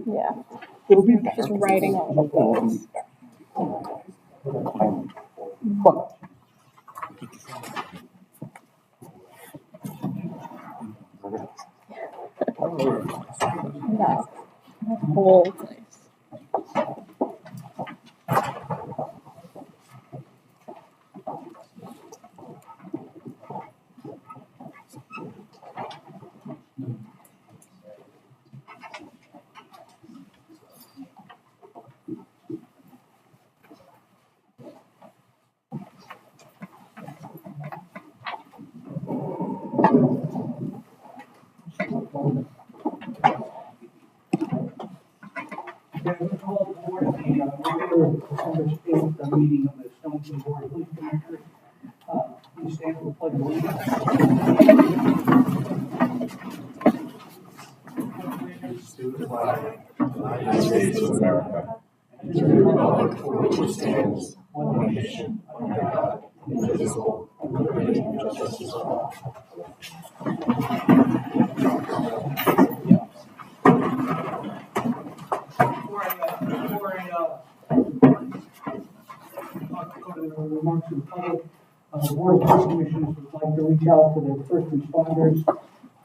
Yeah. It'll be better. Just writing all of those. But No. The whole place. We call to order the regular December 8th meeting of the Stonington Board of Police Commissioners. Please stand for the pledge of allegiance. To the flag of the United States of America, and to the republic for which it stands, one nation, under God, indivisible, with liberty and justice for all. Before I go to the remarks of the public, the Board of Police Commissioners would like to reach out to the first responders,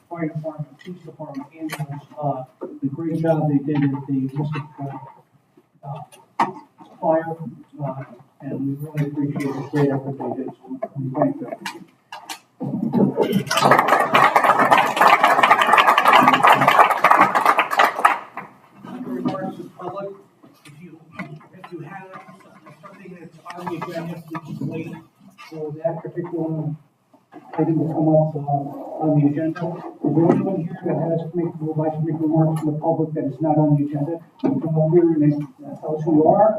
fire department, police department, ambulance, the great job they did at the Mystic fire, and we really appreciate the great effort they did, so we thank them. Under remarks to the public, if you have something that's on the agenda, please wait for that particular item to come up on the agenda. Is there anyone here that would like to make remarks to the public that is not on the agenda? Come up here and tell us who you are.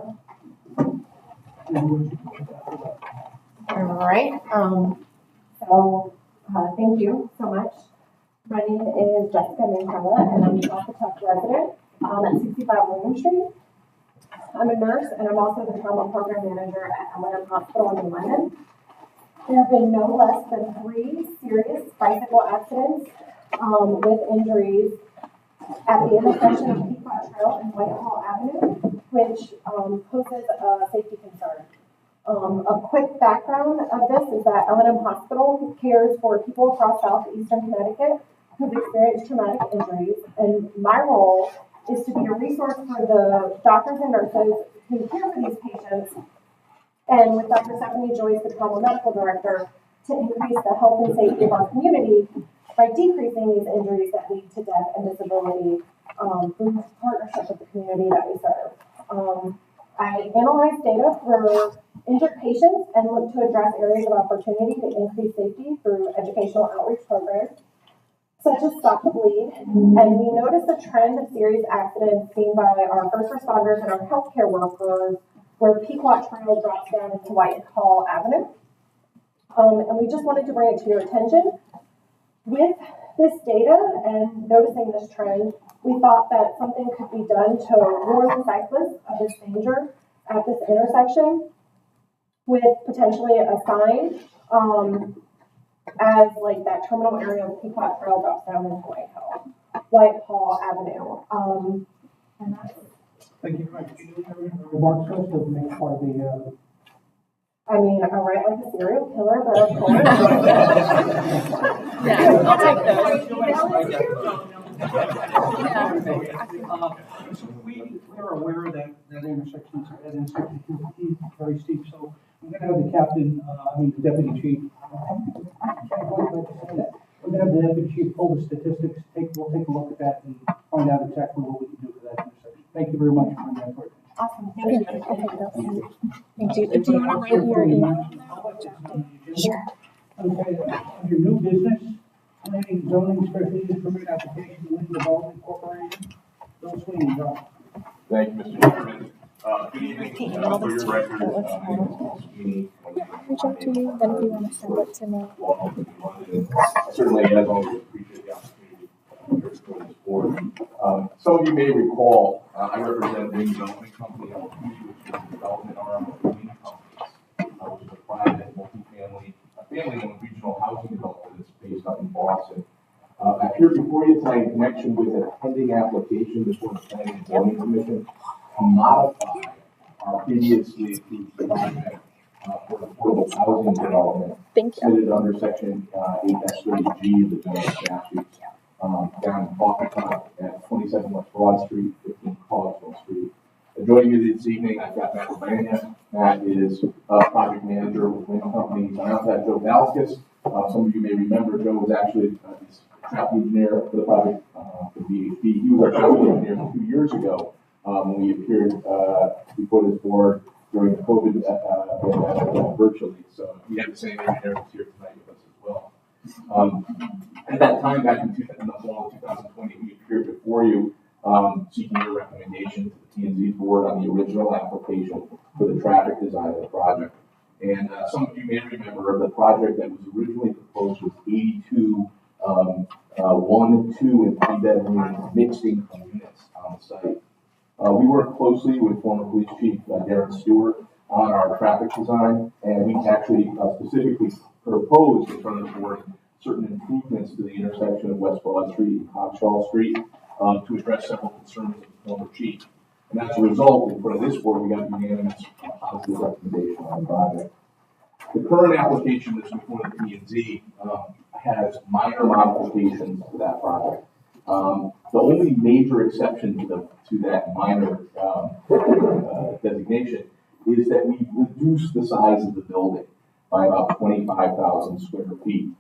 All right. Thank you so much. My name is Jessica Mancella, and I'm a Pawcatuck resident at 65 William Street. I'm a nurse, and I'm also the trauma program manager at M&M Hospital in London. There have been no less than 3 serious bicycle accidents with injuries at the intersection of Pequot Trail and Whitehall Avenue, which poses a safety concern. A quick background of this is that M&M Hospital cares for people across southeastern Connecticut who've experienced traumatic injuries, and my role is to be a resource for the doctors and nurses who care for these patients, and with Dr. Stephanie Joyce, the trauma medical director, to increase the health and safety of our community by decreasing these injuries that lead to death and disability through partnership with the community that we serve. I analyze data for injured patients and look to address areas of opportunity to increase safety through educational outreach programs, such as Stop the Bleed. And we notice a trend of serious accidents seen by our first responders and our healthcare workers, where Pequot Trail drops down into Whitehall Avenue. And we just wanted to bring it to your attention. With this data and noticing this trend, we thought that something could be done to warn cyclists of this danger at this intersection with potentially a sign as like that terminal area of Pequot Trail drops down into Whitehall Avenue. And that's Thank you very much. Can you remarks first to make part of the I mean, I write like a serial killer, but of course. Yeah, I'll take those. We're aware that intersection is very steep, so I'm going to have the captain, the deputy chief. We're going to have the deputy chief pull the statistics. We'll take a look at that and find out exactly what we can do for that intersection. Thank you very much for that part. Awesome. Thank you. Thank you. Do you want to write your email? Sure. Okay, under new business, planning, zoning, special use permit application, Wind Development Corporation. Bill Sweeney, go. Thank you, Mr. Chairman. Good evening. For your record, my name is Paul Sweeney. Reach out to you, then if you want to send it to me. Certainly, as always, appreciate the opportunity to join this board. Some of you may recall, I represent Wind Development Company, which is a development arm of Wind Companies, which is a private multifamily, family-owned regional housing developer that's based out in Boston. I appear before you tonight in connection with a pending application before the Planning and Zoning Commission to modify our previously approved project for affordable housing development Thank you. submitted under section 8-30G of the zoning statute down in Paugatuck at 27 West Broad Street, 15 Collinsville Street. Joining me this evening, I've got Matt Urbania. Matt is project manager with Wind Companies. I also have Joe Valskis. Some of you may remember Joe was actually traffic engineer for the project for BHP. He was our traffic engineer 2 years ago when we appeared before this board during the COVID pandemic virtually. So we have the same engineer who's here tonight with us as well. At that time, back in the fall of 2020, we appeared before you seeking your recommendation to the P&Z board on the original application for the traffic design of the project. And some of you may remember the project that was originally proposed was 82 1, 2, and 3 bedroom mixed income units on the site. We worked closely with former police chief Darren Stewart on our traffic design, and we actually specifically proposed in front of the board certain improvements to the intersection of West Broad Street and Coxwell Street to address several concerns of the former chief. And as a result, in front of this board, we got unanimous positive recommendation on the project. The current application that's before the P&Z has minor modifications to that project. The only major exception to that minor designation is that we reduced the size of the building by about 25,000 square feet.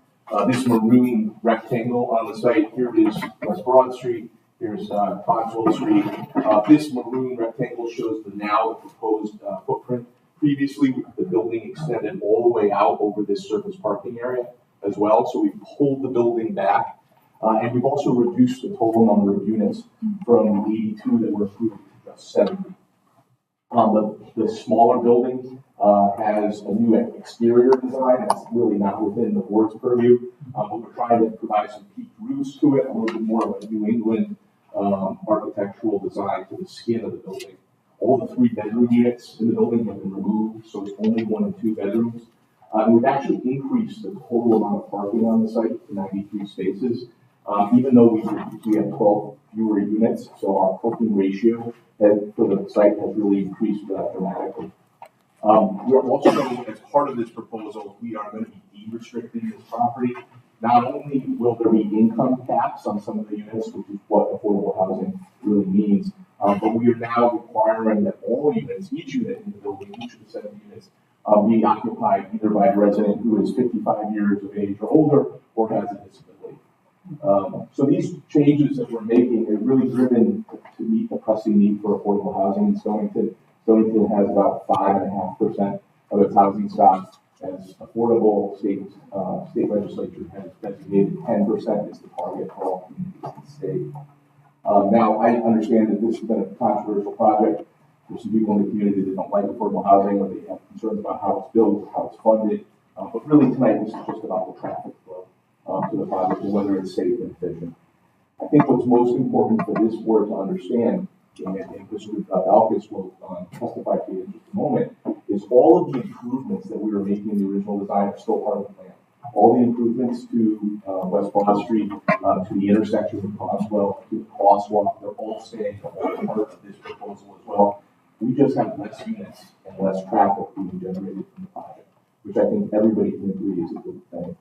This maroon rectangle on the site, here is West Broad Street, here's Cogswell Street. This maroon rectangle shows the now proposed footprint. Previously, the building extended all the way out over this surface parking area as well, so we pulled the building back. And we've also reduced the total number of units from 82 that were approved to just 70. The smaller building has a new exterior design that's really not within the board's purview, but we're trying to provide some peaked roofs to it, a little bit more of a New England architectural design to the skin of the building. All the 3 bedroom units in the building have been removed, so it's only 1 and 2 bedrooms. And we've actually increased the total amount of parking on the site to 93 spaces, even though we have 12 fewer units, so our parking ratio for the site has really increased dramatically. We're also, as part of this proposal, we are going to be de-restricting this property. Not only will there be income caps on some of the units, which is what affordable housing really means, but we are now requiring that all units, each unit in the building, each of the 7 units, be occupied either by a resident who is 55 years of age or older or has a disability. So these changes that we're making are really driven to meet the pressing need for affordable housing in Stonington. Stonington has about 5.5% of its housing stock as affordable. State legislature has designated 10% as the target for all communities in the state. Now, I understand that this has been a controversial project. There's some people in the community that don't like affordable housing, or they have concerns about how it's built, or how it's funded. But really tonight, this is just about the traffic flow to the project and whether it's safe and efficient. I think what's most important for this board to understand, and Mr. Valskis will testify to you in just a moment, is all of the improvements that we were making in the original design are still part of the plan. All the improvements to West Broad Street, to the intersection of Cogswell, to the crosswalk, they're all staying part of this proposal as well. We just have less units and less traffic being generated from the project, which I think everybody can agree is a good thing.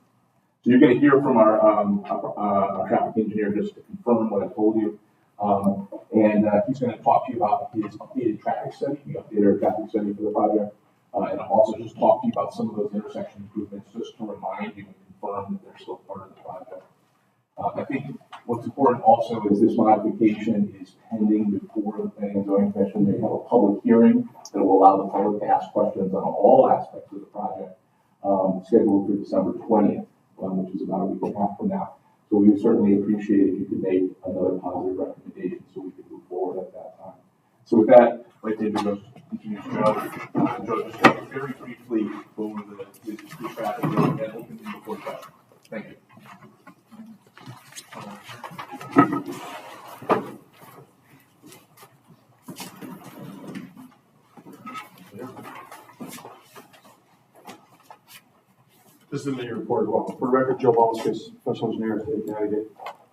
So you're going to hear from our traffic engineer just to confirm what I told you. And he's going to talk to you about his updated traffic study. We updated our traffic study for the project. And I'll also just talk to you about some of those intersection improvements just to remind you and confirm that they're still part of the project. I think what's important also is this modification is pending before the Planning and Zoning Commission. They have a public hearing that will allow the public to ask questions on all aspects of the project, scheduled for December 20th, which is about a week and a half from now. So we would certainly appreciate if you could make another positive recommendation so we could move forward at that time. So with that, I'd like to introduce Joe. Joe, just very briefly go over the traffic and open the before question. Thank you. This is submit your report as well. For the record, Joe Balskis, professional engineer, state of Connecticut.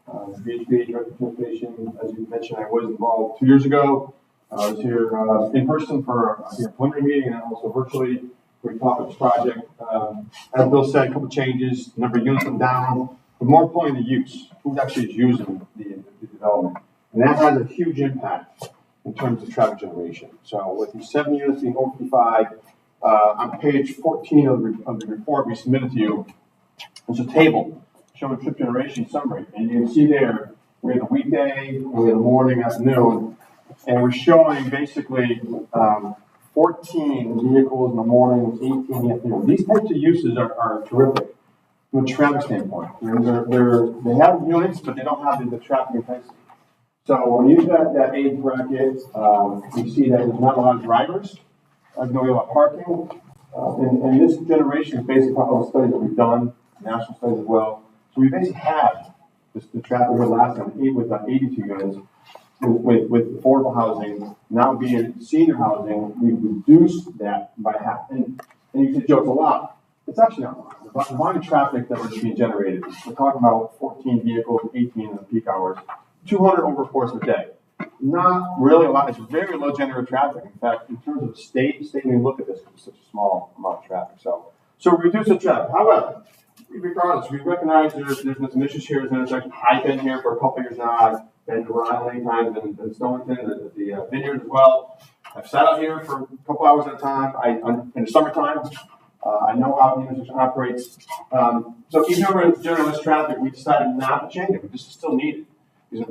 VHB, Director of Transportation, as you mentioned, I was involved 2 years ago. I was here in person for a preliminary meeting and also virtually. We talked about this project. As Bill said, a couple changes, number of units went down, but more importantly, the use. Who actually is using the development? And that has a huge impact in terms of traffic generation. So with the 7 units being over 55, on page 14 of the report we submitted to you, there's a table showing trip generation summary. And you can see there, we have the weekday, we have the morning, afternoon, and we're showing basically 14 vehicles in the morning, 18 in the afternoon. These types of uses are terrific from a traffic standpoint. They have units, but they don't have the traffic intensity. So when you use that age bracket, you see that there's not a lot of drivers, no lot of parking, and this generation is based upon all the studies that we've done, national studies as well. So we basically have the traffic over the last time with 82 units with affordable housing, now being senior housing, we've reduced that by half. And you say, Joe, it's a lot. It's actually not a lot. The amount of traffic that was being generated, we're talking about 14 vehicles, 18 in the peak hours, 200 over the course of the day. Not really a lot. It's very low generated traffic. In fact, in terms of the state may look at this because it's such a small amount of traffic. So we reduce the traffic. However, regardless, we recognize there's been some issues here. There's actually, I've been here for a couple of years now. I've been around many times in Stonington, the vineyard as well. I've sat out here for a couple hours at a time. In the summertime, I know how the intersection operates. So even though we're in generalist traffic, we decided not to change it. We just still needed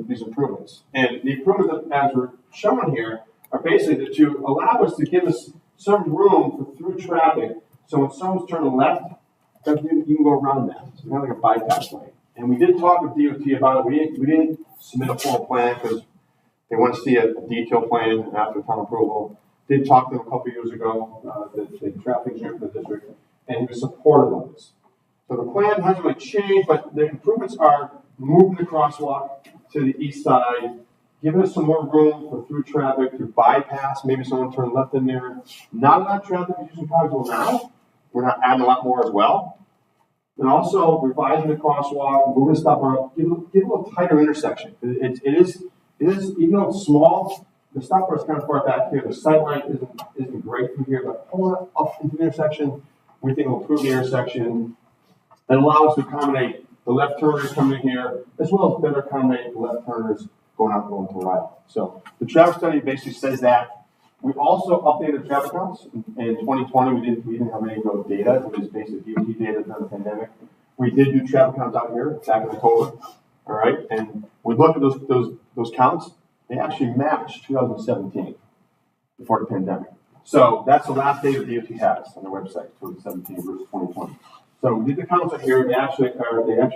these improvements. And the improvements, as we're showing here, are basically to allow us to give us some room for through traffic. So when someone's turning left, you can go around that. So kind of like a bypass lane. And we did talk with DOT about it. We didn't submit a formal plan because they want to see a detailed plan after town approval. Did talk to them a couple of years ago, the traffic engineer for the district, and he was supportive of this. So the plan hasn't really changed, but the improvements are moving the crosswalk to the east side, giving us some more room for through traffic, to bypass, maybe someone turn left in there. Not a lot of traffic using Cogswell now. We're not adding a lot more as well. And also revising the crosswalk, moving the stop bar, give a little tighter intersection. It is, even though it's small, the stop bar is kind of far back here. The sight line isn't great from here, but pulling it up into the intersection, we think will improve the intersection and allow us to accommodate the left turners coming in here, as well as better accommodate the left turners going to the right. So the traffic study basically says that. We also updated traffic counts. In 2020, we didn't have any real data. It was basically DOT data during the pandemic. We did do traffic counts out here back in October. All right, and we looked at those counts. They actually matched 2017 before the pandemic. So that's the last data DOT has on their website, 2017 versus 2020. So we did the counts out here. They actually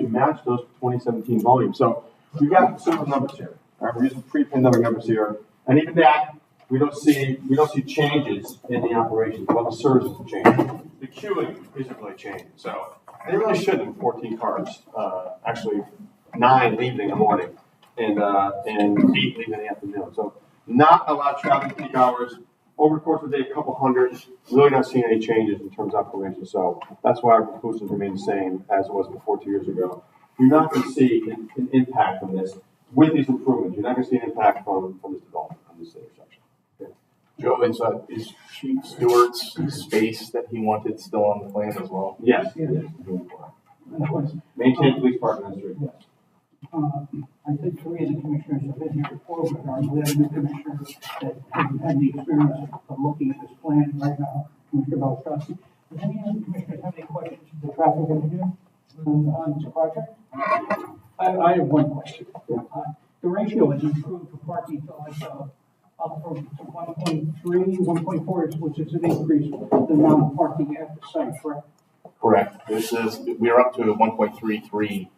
matched those 2017 volumes. So we've got similar numbers here. All right, we're using pre-pandemic numbers here, and even that. We don't see changes in the operations. Well, the services have changed. The queuing isn't really changing. So they really shouldn't. 14 cars, actually 9 leaving in the morning, and 8 leaving in the afternoon. So not a lot of traffic peak hours. Over the course of the day, a couple hundred. Really not seeing any changes in terms of operations. So that's why our conclusions remain the same as it was before 2 years ago. You're not going to see an impact from this with these improvements. You're not going to see an impact from this development on this intersection. Joe, is Chief Stewart's space that he wanted still on the plan as well? Yes. Maintain police parking on the street. Yes. I think 3 of the commissioners have been here before, but are there new commissioners that have had the experience of looking at this plan right now? Commissioner Beltrosky. Does any of the commissioners have any questions of the traffic engineer on this project? I have one question. The ratio is improved for parking to up from 1.3, 1.4, which is an increase in the amount of parking at the site, correct? Correct. We are up to 1.33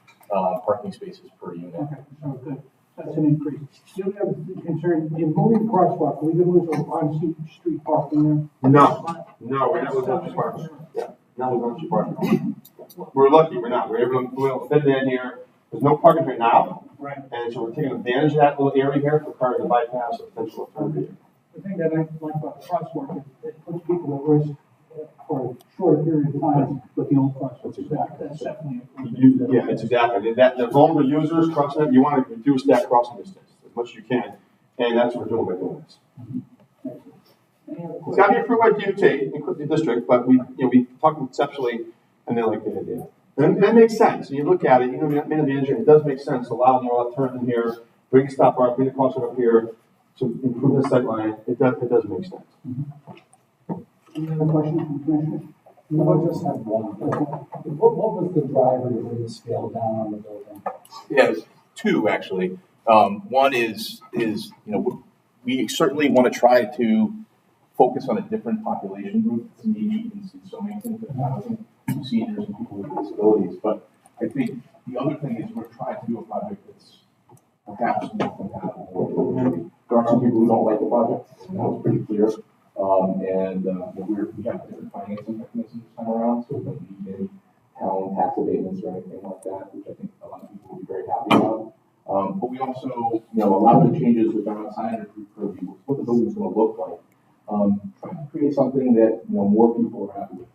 parking spaces per unit. Okay, so good. That's an increase. The only other concern, in moving crosswalk, we can lose on-street parking there? No, we're not losing on-street parking. Yeah, not losing on-street parking. We're lucky, we're not. We're able to fit it in here. There's no parking right now. Right. And so we're taking advantage of that little area here for cars to bypass a potential alternative. The thing that I like about the crosswalk is it puts people at risk for a short period of time with the old crosswalk. That's exactly. That's definitely. Yeah, it's exactly. The vulnerable users crossing it, you want to reduce that crossing distance as much as you can. And that's what we're doing by doing this. Any other It's questions? got to be approved by DOT, including the district, but we talk conceptually and they like the idea. And that makes sense. When you look at it, you know, the engineer, it does make sense to allow more left turn in here, bring a stop bar, bring the crosswalk up here to improve the sight line. It does make sense. Any other questions from commissioners? No, I just had one. What was the driver to bring the scale down on the building? Yeah, there's two actually. One is we certainly want to try to focus on a different population group that's needy in Stonington for housing, seniors and people with disabilities. But I think the other thing is we're trying to do a project that's perhaps more compatible with the community. There are some people who don't like the project, and that was pretty clear. We have different financing mechanisms this time around, so we don't need any town tax abatements or anything like that, which I think a lot of people will be very happy about. But we also, a lot of the changes with our outside purview, what the building's going to look like. Trying to create something that more people are happy with.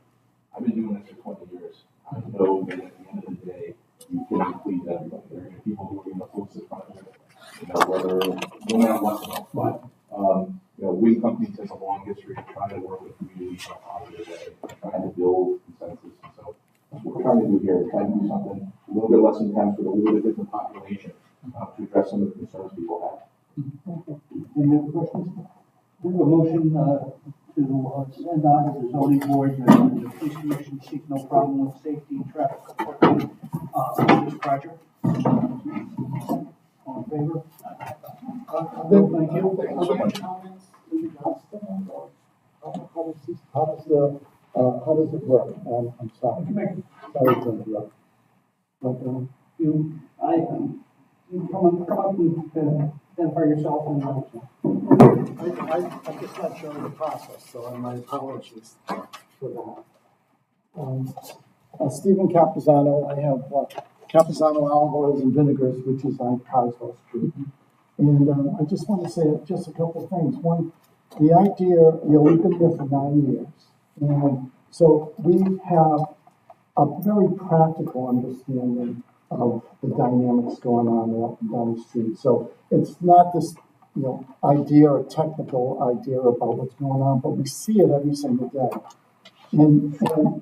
I've been doing this for 20 years. I know that at the end of the day, you can't please everybody. There are going to be people who are going to oppose this project, whether no matter what. But we companies has a long history of trying to work with communities in a positive way, trying to build consensus. And so that's what we're trying to do here. We're trying to do something a little bit less intense with a little bit different population to address some of the concerns people have. Any other questions? We have a motion to send on to the zoning board that the police commission seek no problem with safety and traffic enforcement on this project. All in favor? Thank you. Thank you so much. How does it work? I'm sorry. Sorry to interrupt. But, You come up and identify yourself and I'm just not sure of the process, so my apologies for that. Stephen Capizano, I have Capizano Olive and Vinegars, which is on Carswell Street. And I just want to say just a couple of things. One, the idea, we've been here for 9 years. And so we have a very practical understanding of the dynamics going on up and down the street. So it's not this, idea or technical idea about what's going on, but we see it every single day. And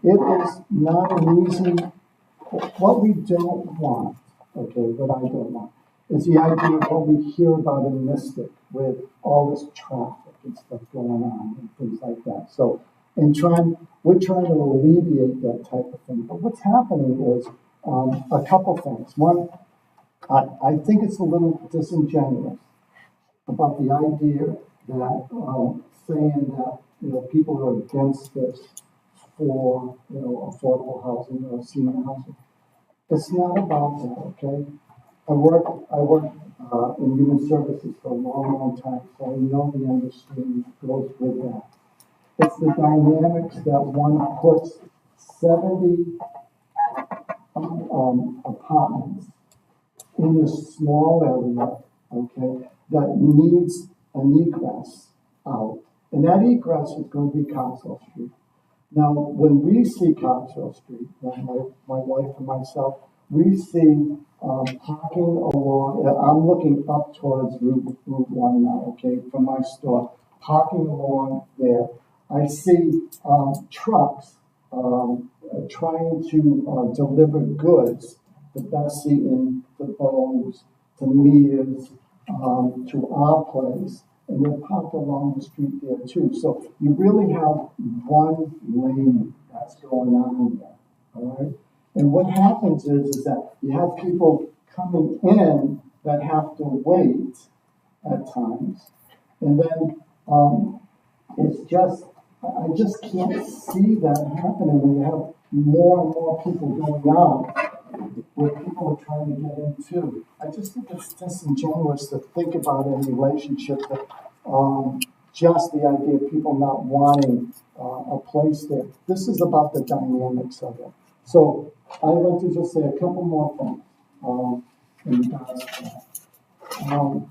it is not an easy, what we don't want, what I don't want, is the idea of what we hear about in Mystic with all this traffic and stuff going on and things like that. So, we're trying to alleviate that type of thing. But what's happening is a couple things. One, I think it's a little disingenuous about the idea that saying that people are against this for affordable housing or senior housing. It's not about that, okay? I worked in human services for a long time, so I know the understanding goes with that. It's the dynamics that one puts 70 apartments in a small area, that needs an egress out. And that egress is going to be Coxwell Street. Now, when we see Coxwell Street, my wife and myself, we see parking along, I'm looking up towards Route 1 now, from my store, parking along there. I see trucks trying to deliver goods to Bessie and to Bose, to Mia's, to our place, and they're parked along the street there too. So you really have one lane that's going on there, all right? And what happens is that you have people coming in that have to wait at times, and then it's just, I just can't see that happening when you have more and more people going out where people are trying to get in too. I just think it's disingenuous to think about a relationship that just the idea of people not wanting a place there. This is about the dynamics of it. So I'd like to just say a couple more things in regards to that.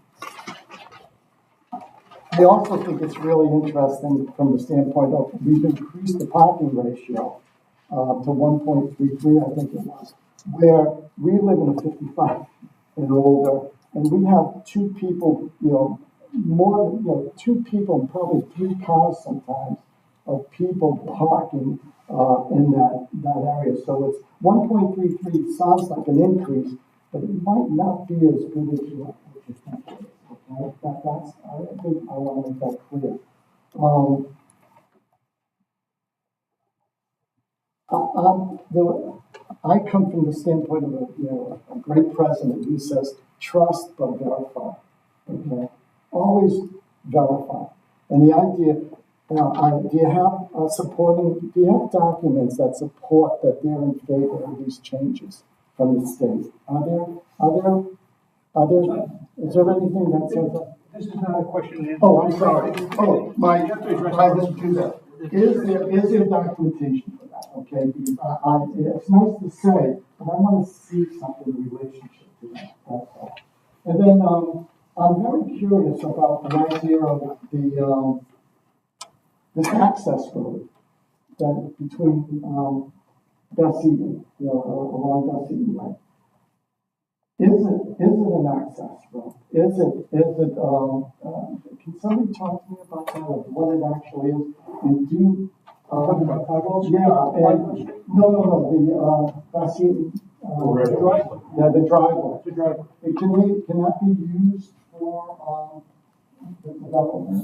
I also think it's really interesting from the standpoint of we've increased the parking ratio to 1.33, I think it was, where we live in a 55 and older, and we have two people, two people, probably 3 cars sometimes of people parking in that area. So it's 1.33 sounds like an increase, but it might not be as good as you think it is. Okay? I think I want to make that clear. I come from the standpoint of a great president who says, trust but verify. Okay? Always verify. And the idea, do you have documents that support that they're in favor of these changes from the state? Is there anything that says that? This is not a question and answer. Oh, I'm sorry. Oh, You have to address I didn't do that. Is there documentation for that? Okay, because it's nice to say, but I want to see something in relationship to that. That's all. And then I'm very curious about the idea of this access road that between Bessie, along Bessie Way. Is it an access road? Can somebody talk to me about that, or what it actually is? And Talking about sidewalks? the Bessie, driveway. yeah, the driveway. The driveway. Can that be used for the development?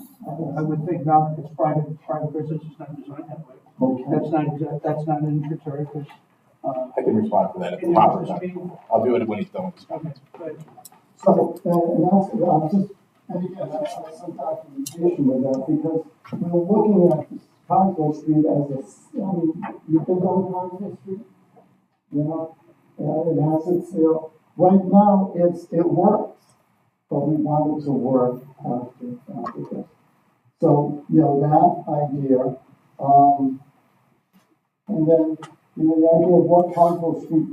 I would think not, it's private business, it's not designed that way. Okay. That's not an entrance area, because, I can respond to that at the proper time. I'll do it when he's done with his comments. but So, and again, that's some documentation with that, because we're looking at this Cogswell Street you've been on Cogswell Street? It has its, right now, it works, but we want it to work after this. So, that idea, and then, the idea of what Cogswell Street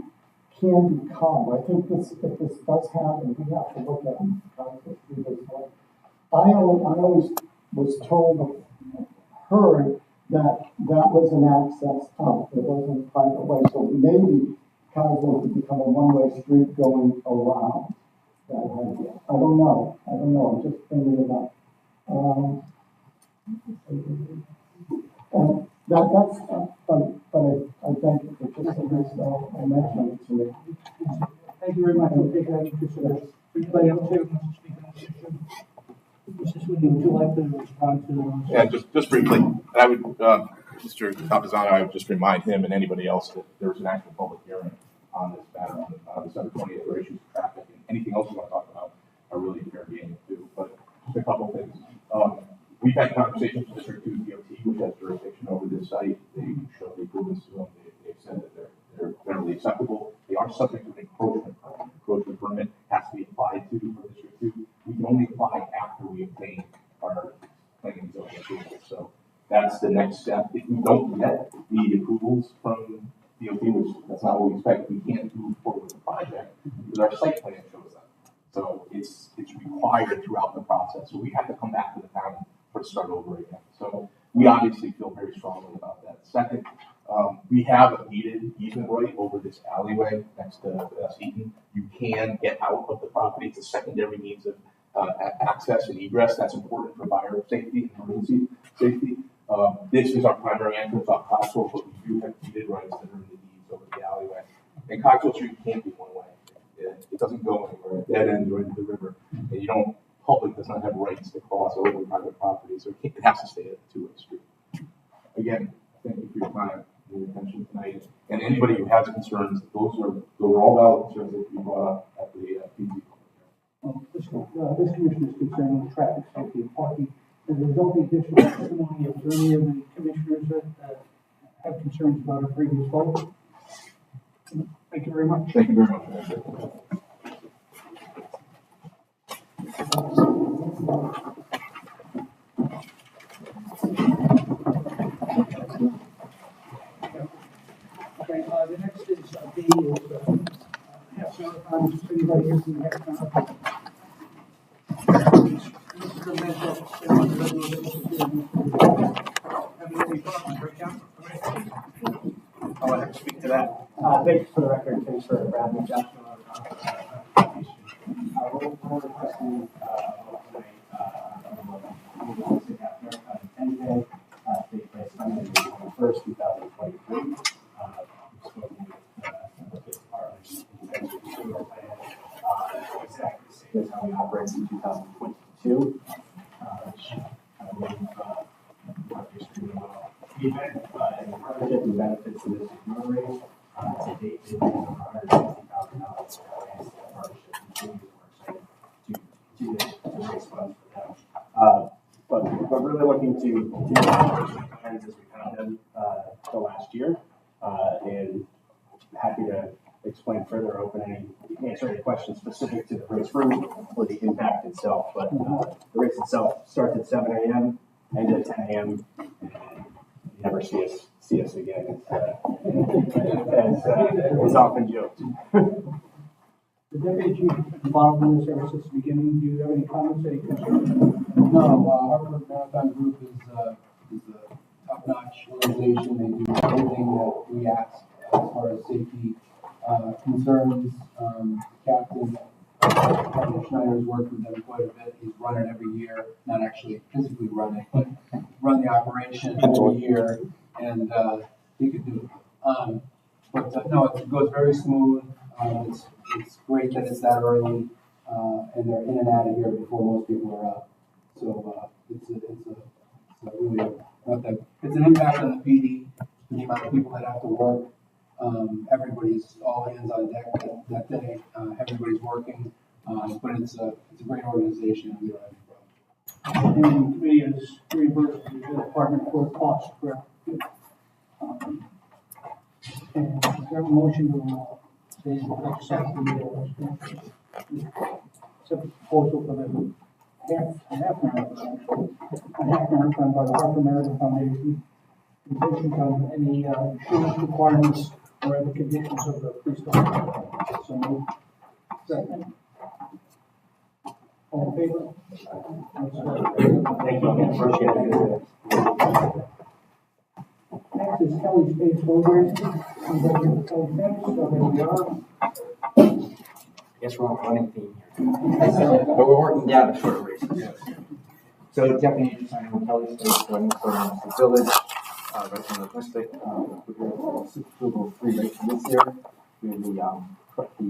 can become. I think if this does happen, we have to look at Cogswell Street as well. I always was told, heard that was an access out. It wasn't a private way. So maybe Cogswell could become a one-way street going around that idea. I don't know. I'm just bringing it up. And that's, but I thank you for just mentioning it to me. thank you very much, we'll take that into consideration. Anybody else here wants to speak on this issue? Mr. Sweeney, would you like to respond to those? Yeah, just briefly, I would, Mr. Capizano, I would just remind him and anybody else that there was an actual public hearing on this matter on December 20th for issues of traffic, and anything else you want to talk about are really fair game too. But just a couple things. We've had conversations with District 2 DOT, which has jurisdiction over this site. They showed the improvements to them. They've said that they're generally acceptable. They are subject to an encroachment permit. Encroachment permit has to be applied to for District 2. We can only apply after we obtain our planning and zoning approval. So that's the next step. If we don't get the approvals from DOT, which that's not what we expect, we can't move forward with the project because our site plan shows that. So it's required throughout the process. So we have to come back to the town for to start over again. So we obviously feel very strongly about that. Second, we have a deeded easement right over this alleyway next to Eaton. You can get out of the property. It's a secondary means of access and egress. That's important for fire safety and emergency safety. This is our primary entrance off Cogswell, but we do have deeded rights that are in the deeds over the alleyway. And Cogswell Street can't be one way. It doesn't go anywhere. It dead ends right into the river. And public does not have rights to cross over private property, so it has to stay a two-way street. Again, thank you for your time and your attention tonight. And anybody who has concerns, those are all valid concerns that you brought up at the PZ. This commission is concerned with traffic safety and parking. As a result of the additional testimony, is there any of the commissioners that have concerns about a previous vote? Thank you very much. Thank you very much. Okay, the next is B is half hour time. Is anybody here from the half hour? any problems, right, Council? I'll let him speak to that. Thanks for the record, thanks for having me, Josh. We're requesting, take place Monday, April 1st, 2023. We've spoken with our exactly the same as how we operated in 2022. Which kind of worked extremely well. The event and the partnership and benefits of this commemoration to date is $160,000 for the partnership continues. We're excited to raise funds for them. But really looking to continue the plans as we kind of did the last year, and happy to explain further, answer any questions specific to the race route or the impact itself. But the race itself starts at 7 a.m. ends at 10 a.m. and you never see us again. It's often joked. The deputy chief involved in this ever since the beginning. Do you have any comments, any concerns? No, Hartford Marathon Group is a top-notch organization. They do everything that we ask as far as safety concerns. Captain Schneider's worked with them quite a bit. He's run it every year, not actually physically run it, but run the operation every year, and he could do it. But no, it goes very smooth. It's great that it's that early, and they're in and out of here before most people are up. So it's an impact on the PD, the amount of people that have to work. Everybody's all hands on deck that day. Everybody's working, but it's a great organization. And we don't have any problems. And the committee is reimbursed to the department for costs, correct? And is there a motion to accept the proposal for the half marathon by the Hartford Marathon Foundation, conditions on any insurance requirements or other conditions of the police department? So moved. Second. All in favor? Thank you, appreciate it. Next is Kelly Space Fundraising. I'm going to give Kelly next, so there we are. I guess we're on running theme here. But we're working down the shorter races. So Deputy Engineer Kelly Space running for the village, right from the district. We're Super 3 race this year. We have the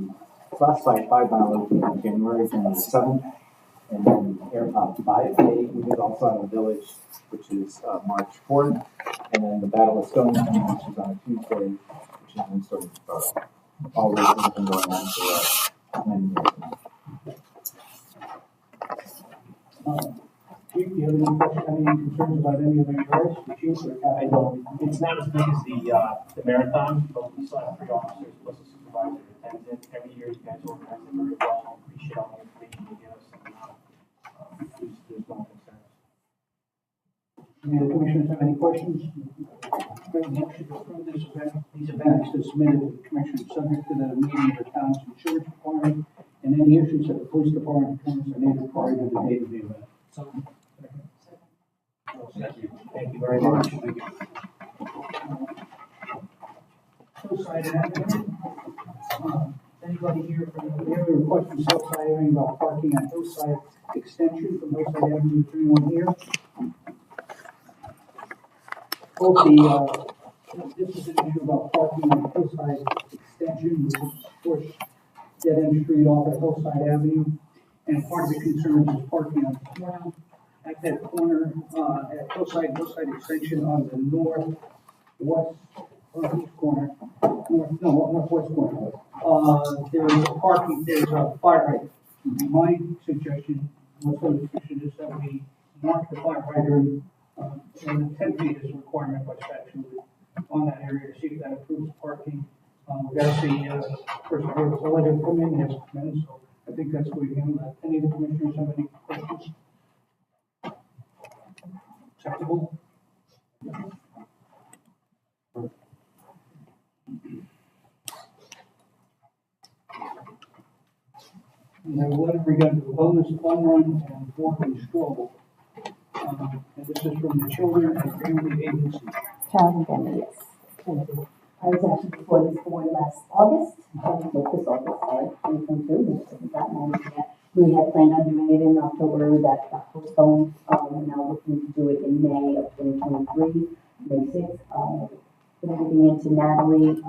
classified 5-mile in January 7th. And then Air 5K, we did also in the village, which is March 4th. And then the Battle of Stonington, which is on a Tuesday, which is in Stonington. All races have been going on for many years. Chief, do you have any concerns about any of the races? Chief, I don't. It's not as big as the marathon, but we still have 3 officers plus a supervisor that attends it. Every year you guys organize it very well. Appreciate all the information you give us. And, there's no concerns. Any of the commissioners have any questions? Motion to approve this event, these events is submitted to the commission subject to the meeting of the town's insurance requirement and any issues that the police department determines are needed prior to the date of the event. Thank you very much. Hillside Avenue. Anybody here from the area requesting Hillside Avenue about parking on Hillside Extension from Hillside Avenue? Is anyone here? This is an issue about parking on Hillside Extension, which is, of course, dead end street off of Hillside Avenue. And part of the concern is parking on the corner, at that corner, at Hillside Extension on the northwest corner, northwest corner. There's a fire hydrant. My suggestion, is that we mark the fire hydrant, and 10 feet is a requirement by statute on that area to see if that improves parking. We gotta see, first of all, the letter come in, has come in, so I think that's what we handle that. Any of the commissioners have any questions? Acceptable? We have a letter regarding the wellness fun run and walking stroll. And this is from the Children and Family Agency. Child and family, yes. Thank you. I was actually before this board last August, this August, sorry, 2022, we just haven't gotten on to that. We had planned on doing it in October, that got postponed. We're now looking to do it in May of 2023, May 6th. Put everything into Natalie,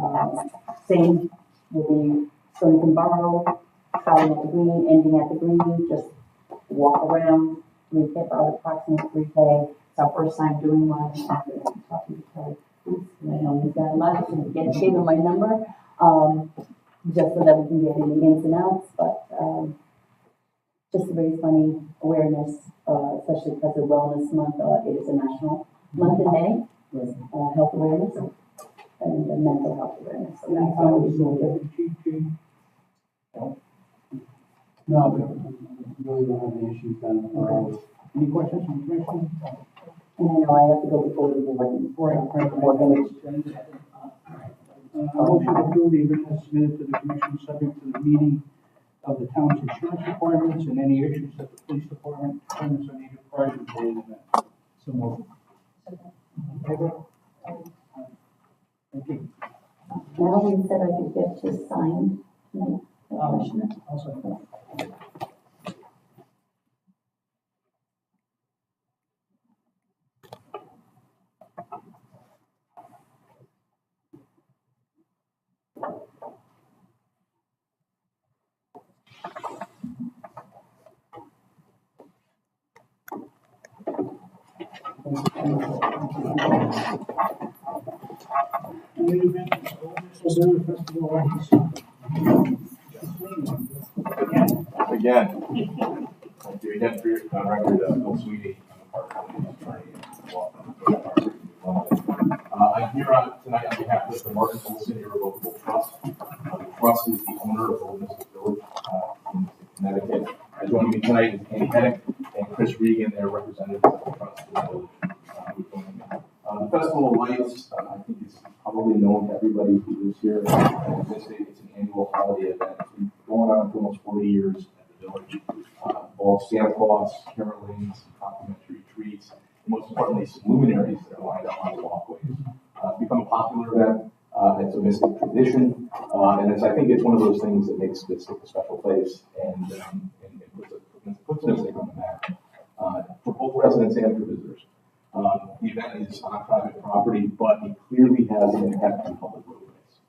same will be Stonington Borough, starting at the green, ending at the green, just walk around, 3K, about approximately 3K. It's our first time doing one. I'm talking to Kelly. I know he's got a lot to get gave him my number, just so that we can get in the ins and outs, but just to raise money awareness, especially because of Wellness Month. It is a national month in May, health awareness and mental health awareness. So that's how we do it. No, we really don't have any issues done. Any questions from the commission? And I know I have to go before the board. Motion to approve the event as submitted to the commission, subject to the meeting of the town's insurance requirements and any issues that the police department determines are needed prior to the day of the event. So moved. Favor? Thank you. Natalie said I could get this signed tonight. Commissioner. Also. Again, thank you again for your record, Bill Sweeney. I'm a partner attorney and law firm I'm here tonight on behalf of the Martin Olson Irrevocable Trust. The trust is the owner of Old Mystic Village in Connecticut. Joining me tonight is Andy Hennick and Chris Regan, their representatives of the trust in the village. The Festival of Lights, I think is probably known to everybody who lives here. It's an annual holiday event. It's been going on for almost 40 years at the village. Involves Santa Claus, carolings, complimentary treats, and most importantly, some luminaries that are lined up on the walkways. It's become a popular event. It's a Mystic tradition, and I think it's one of those things that makes Mystic a special place and puts Mystic on the map for both residents and for visitors. The event is on private property, but it clearly has an impact on public roadways.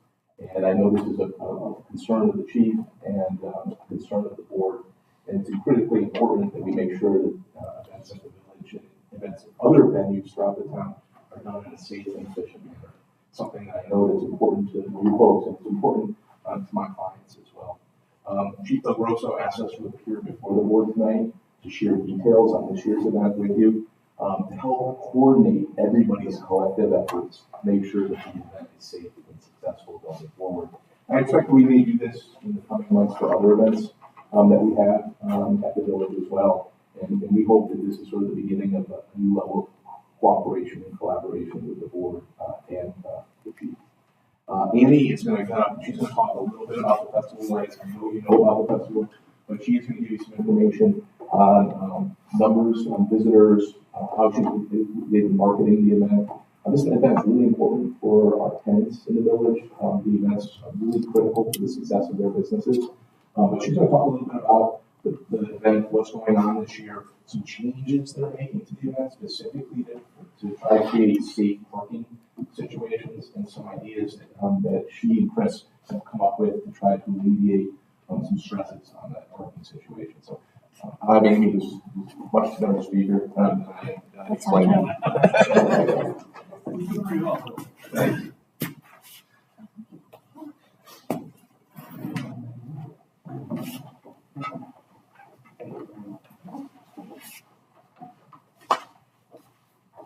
And I know this is a concern of the chief and a concern of the board, and it's critically important that we make sure that events at the village and events at other venues throughout the town are done in a safe and efficient manner. Something that I know that's important to you folks and it's important to my clients as well. Chief Del Grosso asked us to appear before the board tonight to share details on this year's event with you. To help coordinate everybody's collective efforts, make sure that the event is safe and successful going forward. I expect we may do this in the coming months for other events that we have at the village as well. And we hope that this is sort of the beginning of a new level of cooperation and collaboration with the board and the chief. Annie is going to get up. She's going to talk a little bit about the festival lights. I know you know about the festival, but she's going to give you some information on numbers, on visitors, how they've been marketing the event. This event is really important for our tenants in the village. The events are really critical to the success of their businesses. But she's going to talk a little bit about the event, what's going on this year, some changes they're making to the event specifically to try to create safe parking situations, and some ideas that she and Chris have come up with to try to alleviate some stresses on that parking situation. So I'm Amy, who's much better speaker than I explained that.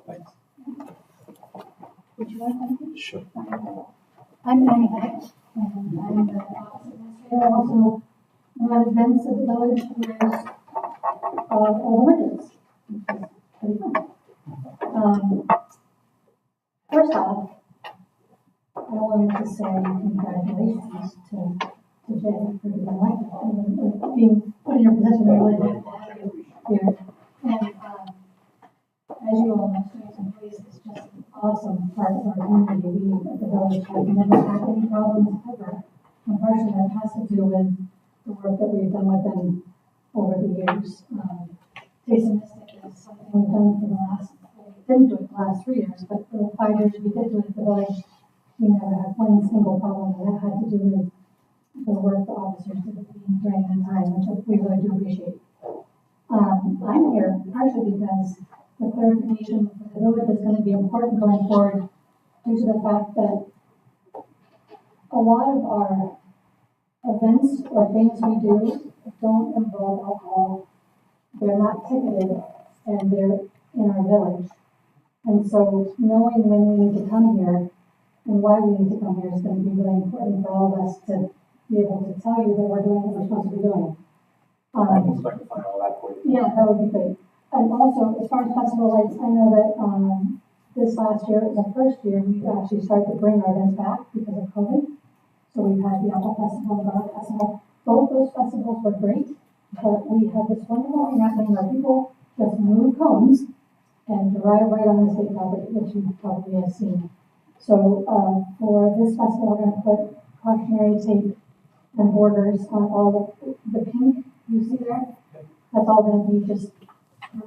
Thanks. Would you like anything? Sure. I'm Annie Heck, and I'm the office administrator. I also run events at the village with all the winters, which is pretty fun. First off, I wanted to say congratulations to to Jay for being elected and being put in your position. We really have to have you here. And, as you all know, Stonington Police is just an awesome part of our community. We at the village have never had any problems ever. And partially that has to do with the work that we've done with them over the years. Taste and Mystic is something we've done for the last, we didn't do it the last 3 years, but for the 5 years we did do it at the village, we never had one single problem, and that had to do with the work the officers did during that time, which we really do appreciate. I'm here partially because the clarification for the village is going to be important going forward due to the fact that a lot of our events or things we do don't involve alcohol. They're not ticketed and they're in our village. And so knowing when we need to come here and why we need to come here is going to be really important for all of us to be able to tell you that we're doing what we're supposed to be doing. I can specify all that for you. Yeah, that would be great. And also, as far as festival lights, I know that this last year, the first year, we've actually started to bring our events back because of COVID. So we've had the Apple Festival, the Garlic Festival. Both those festivals were great, but we have this wonderful thing happening where people just move cones and drive right on the state property, which you probably have seen. So for this festival, we're going to put cautionary tape and borders on all the pink you see there. That's all going to be just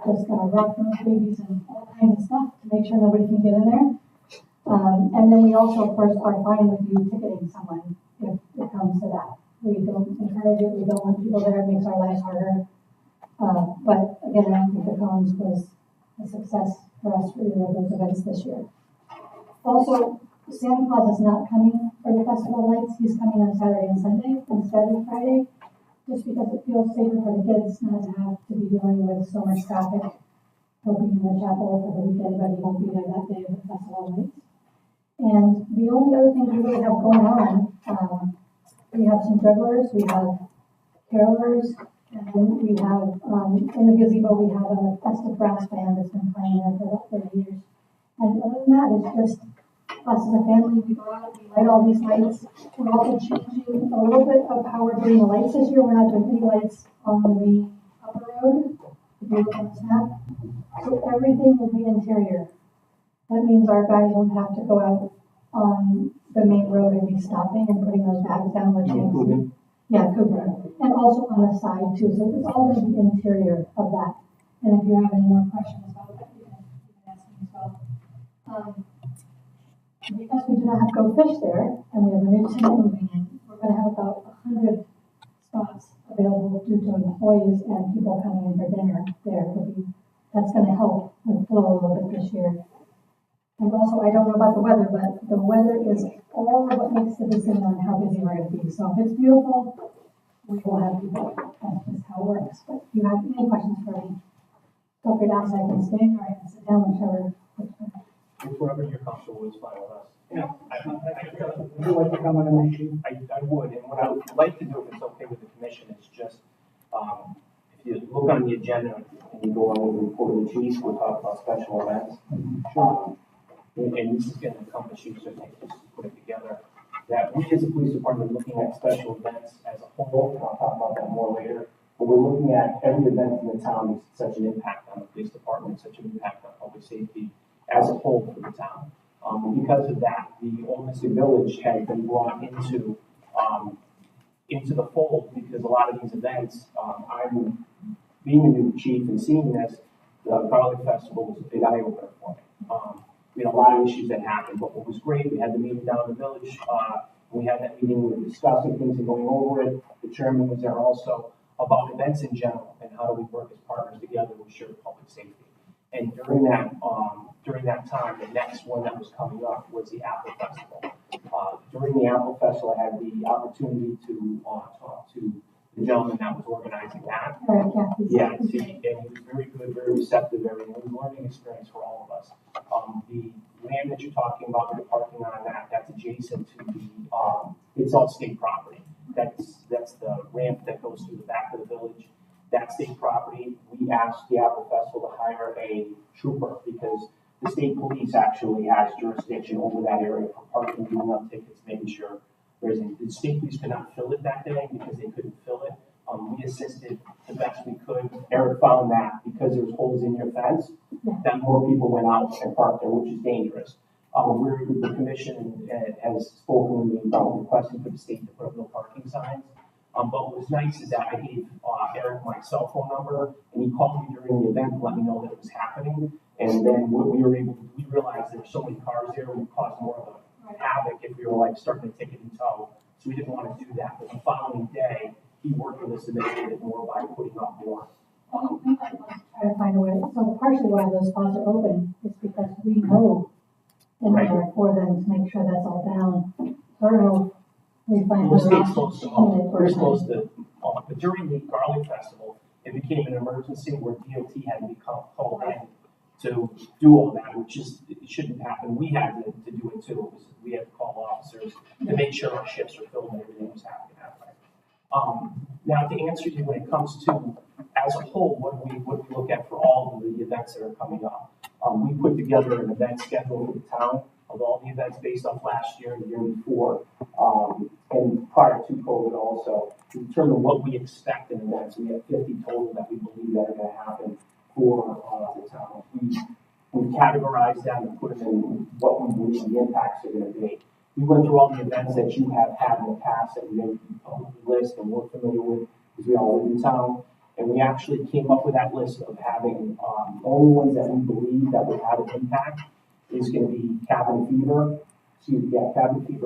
going to wrap those babies and all kinds of stuff to make sure nobody can get in there. And then we also, of course, are fine with you ticketing someone if it comes to that. We don't encourage it. We don't want people there. It makes our lives harder. But again, I don't think the cones was a success for us for either of those events this year. Also, Santa Claus is not coming for the festival lights. He's coming on Saturday and Sunday instead of Friday, just because it feels safer for the kids not to have to be dealing with so much traffic. He'll be in the chapel for the weekend, but he won't be there that day of the festival lights. And the only other thing we really have going on, we have some jugglers, we have carolers, and then we have, in the gazebo, we have a festive brass band that's been playing there for about 30 years. And other than that, it's just us as a family, we go out, we light all these lights. We're also changing a little bit of how we're doing the lights this year. We're not doing any lights on the main upper road, if you look on this map. So everything will be interior. That means our guys won't have to go out on the main road and be stopping and putting those bags down, which means, yeah, Cooper. And also on the side too. So it's all going to be interior of that. And if you have any more questions about that, you can ask me as well. Because we do not have to go fish there, and we have a new tenant moving in, we're going to have about 100 spots available due to employees and people coming in for dinner there. That's going to help with flow a little bit this year. And also, I don't know about the weather, but the weather is all of what makes the decision on how busy we're going to be. So if it's beautiful, we will have people. That's just how it works. But if you have any questions for me, feel free to ask. I can stand or I can sit down, whichever. Whoever you're comfortable with is fine with us. Yeah, would you like to comment on that, Chief? I would, and what I would like to do, if it's okay with the commission, is just, if you look on the agenda and you go on with the report of the chief, we'll talk about special events. And this is going to encompass you, so I think just put it together. That we as a police department are looking at special events as a whole, and I'll talk about that more later. But we're looking at every event in the town is such an impact on the police department, such an impact on public safety as a whole for the town. Because of that, the Old Mystic Village has been brought into the fold because a lot of these events, I'm being a new chief and seeing this, the Garlic Festival was a big eye opener for me. We had a lot of issues that happened, but what was great, we had the meeting down in the village. We had that meeting, we were discussing things and going over it. The chairman was there also about events in general and how do we work as partners together to ensure public safety. And during that time, the next one that was coming up was the Apple Festival. During the Apple Festival, I had the opportunity to talk to the gentleman that was organizing that. Yeah, and he was very good, very receptive, everything. It was a learning experience for all of us. The land that you're talking about, the parking on that's adjacent to it's all state property. That's the ramp that goes through the back of the village. That state property, we asked the Apple Festival to hire a trooper because the state police actually has jurisdiction over that area for parking, doing up tickets, making sure whereas the state police could not fill it that day because they couldn't fill it. We assisted the best we could. Eric found that because there was holes in your fence, that more people went out and parked there, which is dangerous. The commission has spoken with me about requesting for the state to put up no parking signs. But what was nice is that I gave Eric my cell phone number, and he called me during the event to let me know that it was happening. And then what we were able to, we realized there were so many cars there, we caused more of a havoc if we were like starting to take it in tow. So we didn't want to do that. But the following day, he worked with us to mitigate it more by putting up more. We might want to try to find a way, so partially why those spots are open is because we know in there for them to make sure that's all down. So I don't know if we find. We'll stay close to all. We're supposed to, but during the Garlic Festival, it became an emergency where DOT had to become called in to do all that, which is, it shouldn't happen. We had to do it too. We had to call officers to make sure our shifts were filled and everything was happening that way. Now to answer you when it comes to, as a whole, what do we look at for all of the events that are coming up? We put together an event schedule for the town of all the events based off last year and the year before, and prior to COVID also, to determine what we expect in events. We have 50 total that we believe that are going to happen for the town. We categorized them and put them in what we believe the impacts are going to be. We went through all the events that you have had in the past that we never publicly list and we're familiar with because we all live in town. And we actually came up with that list of having the only ones that we believe that would have an impact is going to be Cabin Fever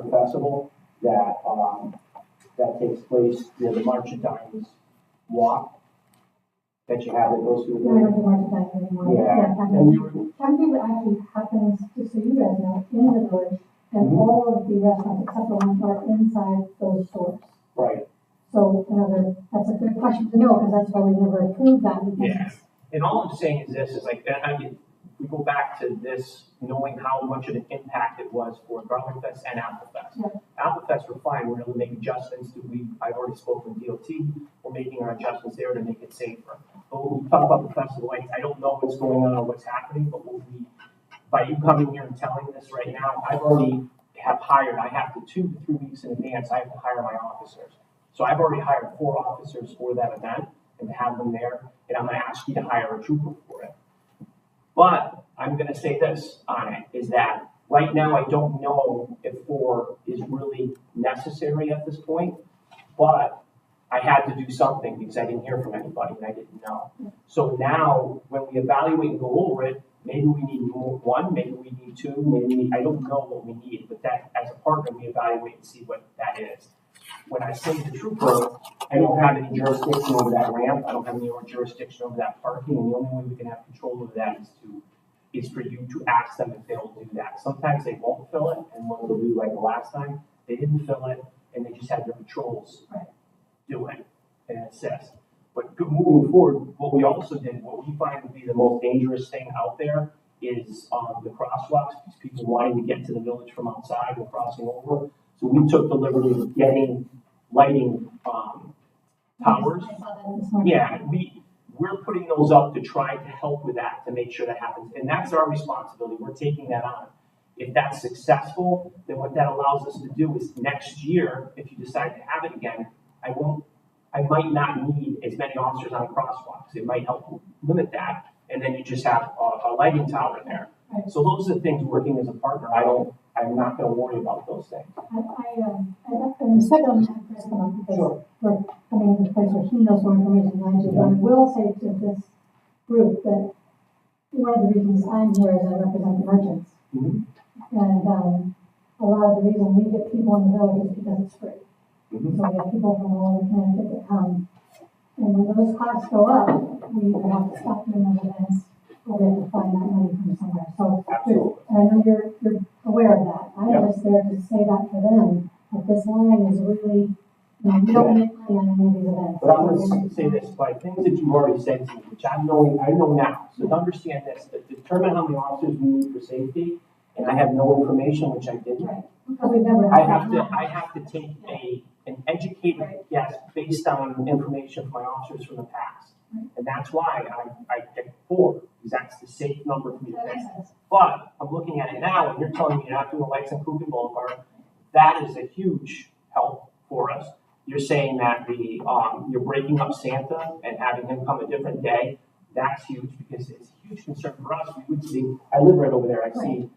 Festival that takes place near the March of Dimes walk that you have that goes through the No, we don't do March of Dimes anymore. Yeah. Cabin Fever actually happens, just so you guys know, in the village, and all of the restaurants except the ones that are inside those stores. Right. So, that's a good question to know, because that's why we never approved that. Yeah. And all I'm saying is this, is like, I mean, we go back to this, knowing how much of an impact it was for Garlic Fest and Apple Fest. Yeah. Apple Fest, we're fine, we're going to make adjustments I've already spoken with DOT, we're making our adjustments there to make it safer. But when we talk about the festival lights, I don't know what's going on or what's happening, but by you coming here and telling this right now, I've already hired, I have to 2 to 3 weeks in advance, I have to hire my officers. So I've already hired 4 officers for that event and to have them there, and I'm going to ask you to hire a trooper for it. But I'm going to say this on it, is that right now I don't know if 4 is really necessary at this point, but I had to do something because I didn't hear from anybody and I didn't know. So now when we evaluate and go over it, maybe we need 1, maybe we need 2, I don't know what we need, but that as a partner we evaluate and see what that is. When I say the trooper, I don't have any jurisdiction over that ramp. I don't have any more jurisdiction over that parking. And the only way we can have control over that is for you to ask them if they'll do that. Sometimes they won't fill it, and what they'll do, like the last time, they didn't fill it, and they just had their patrols do it and assist. But moving forward, what we also did, what we find to be the most dangerous thing out there is the crosswalks, because people wanting to get to the village from outside and crossing over. So we took the liberty of getting lighting towers. Yeah, we're putting those up to try to help with that, to make sure that happens. And that's our responsibility. We're taking that on. If that's successful, then what that allows us to do is next year, if you decide to have it again, I might not need as many officers on crosswalks. It might help limit that. And then you just have a lighting tower there. So those are the things working as a partner. I'm not going to worry about those things. I'm second on that Chris come up because we're coming into a place where he knows more information than I do. But I will say to this group that one of the reasons I'm here is I represent the merchants. And a lot of the reason we get people in the village is because it's free. So we have people from all over Connecticut that come. And when those costs go up, we either have to stop doing those events or we have to find that money from somewhere. So and I know you're aware of that. I'm just there to say that for them, that this line is really, we don't make money on any of these events. But I'm going to say this, by things that you've already said to me, which I know now. So to understand this, to determine how many officers we need for safety, and I have no information, which I didn't. Because we've never I have to take an educated guess based on information from my officers from the past. And that's why I picked 4, because that's the safe number for me to pick. But I'm looking at it now, and you're telling me you're not doing the lights on Coogan Boulevard. That is a huge help for us. You're saying that you're breaking up Santa and having him come a different day. That's huge because it's a huge concern for us. We would see, I live right over there, I see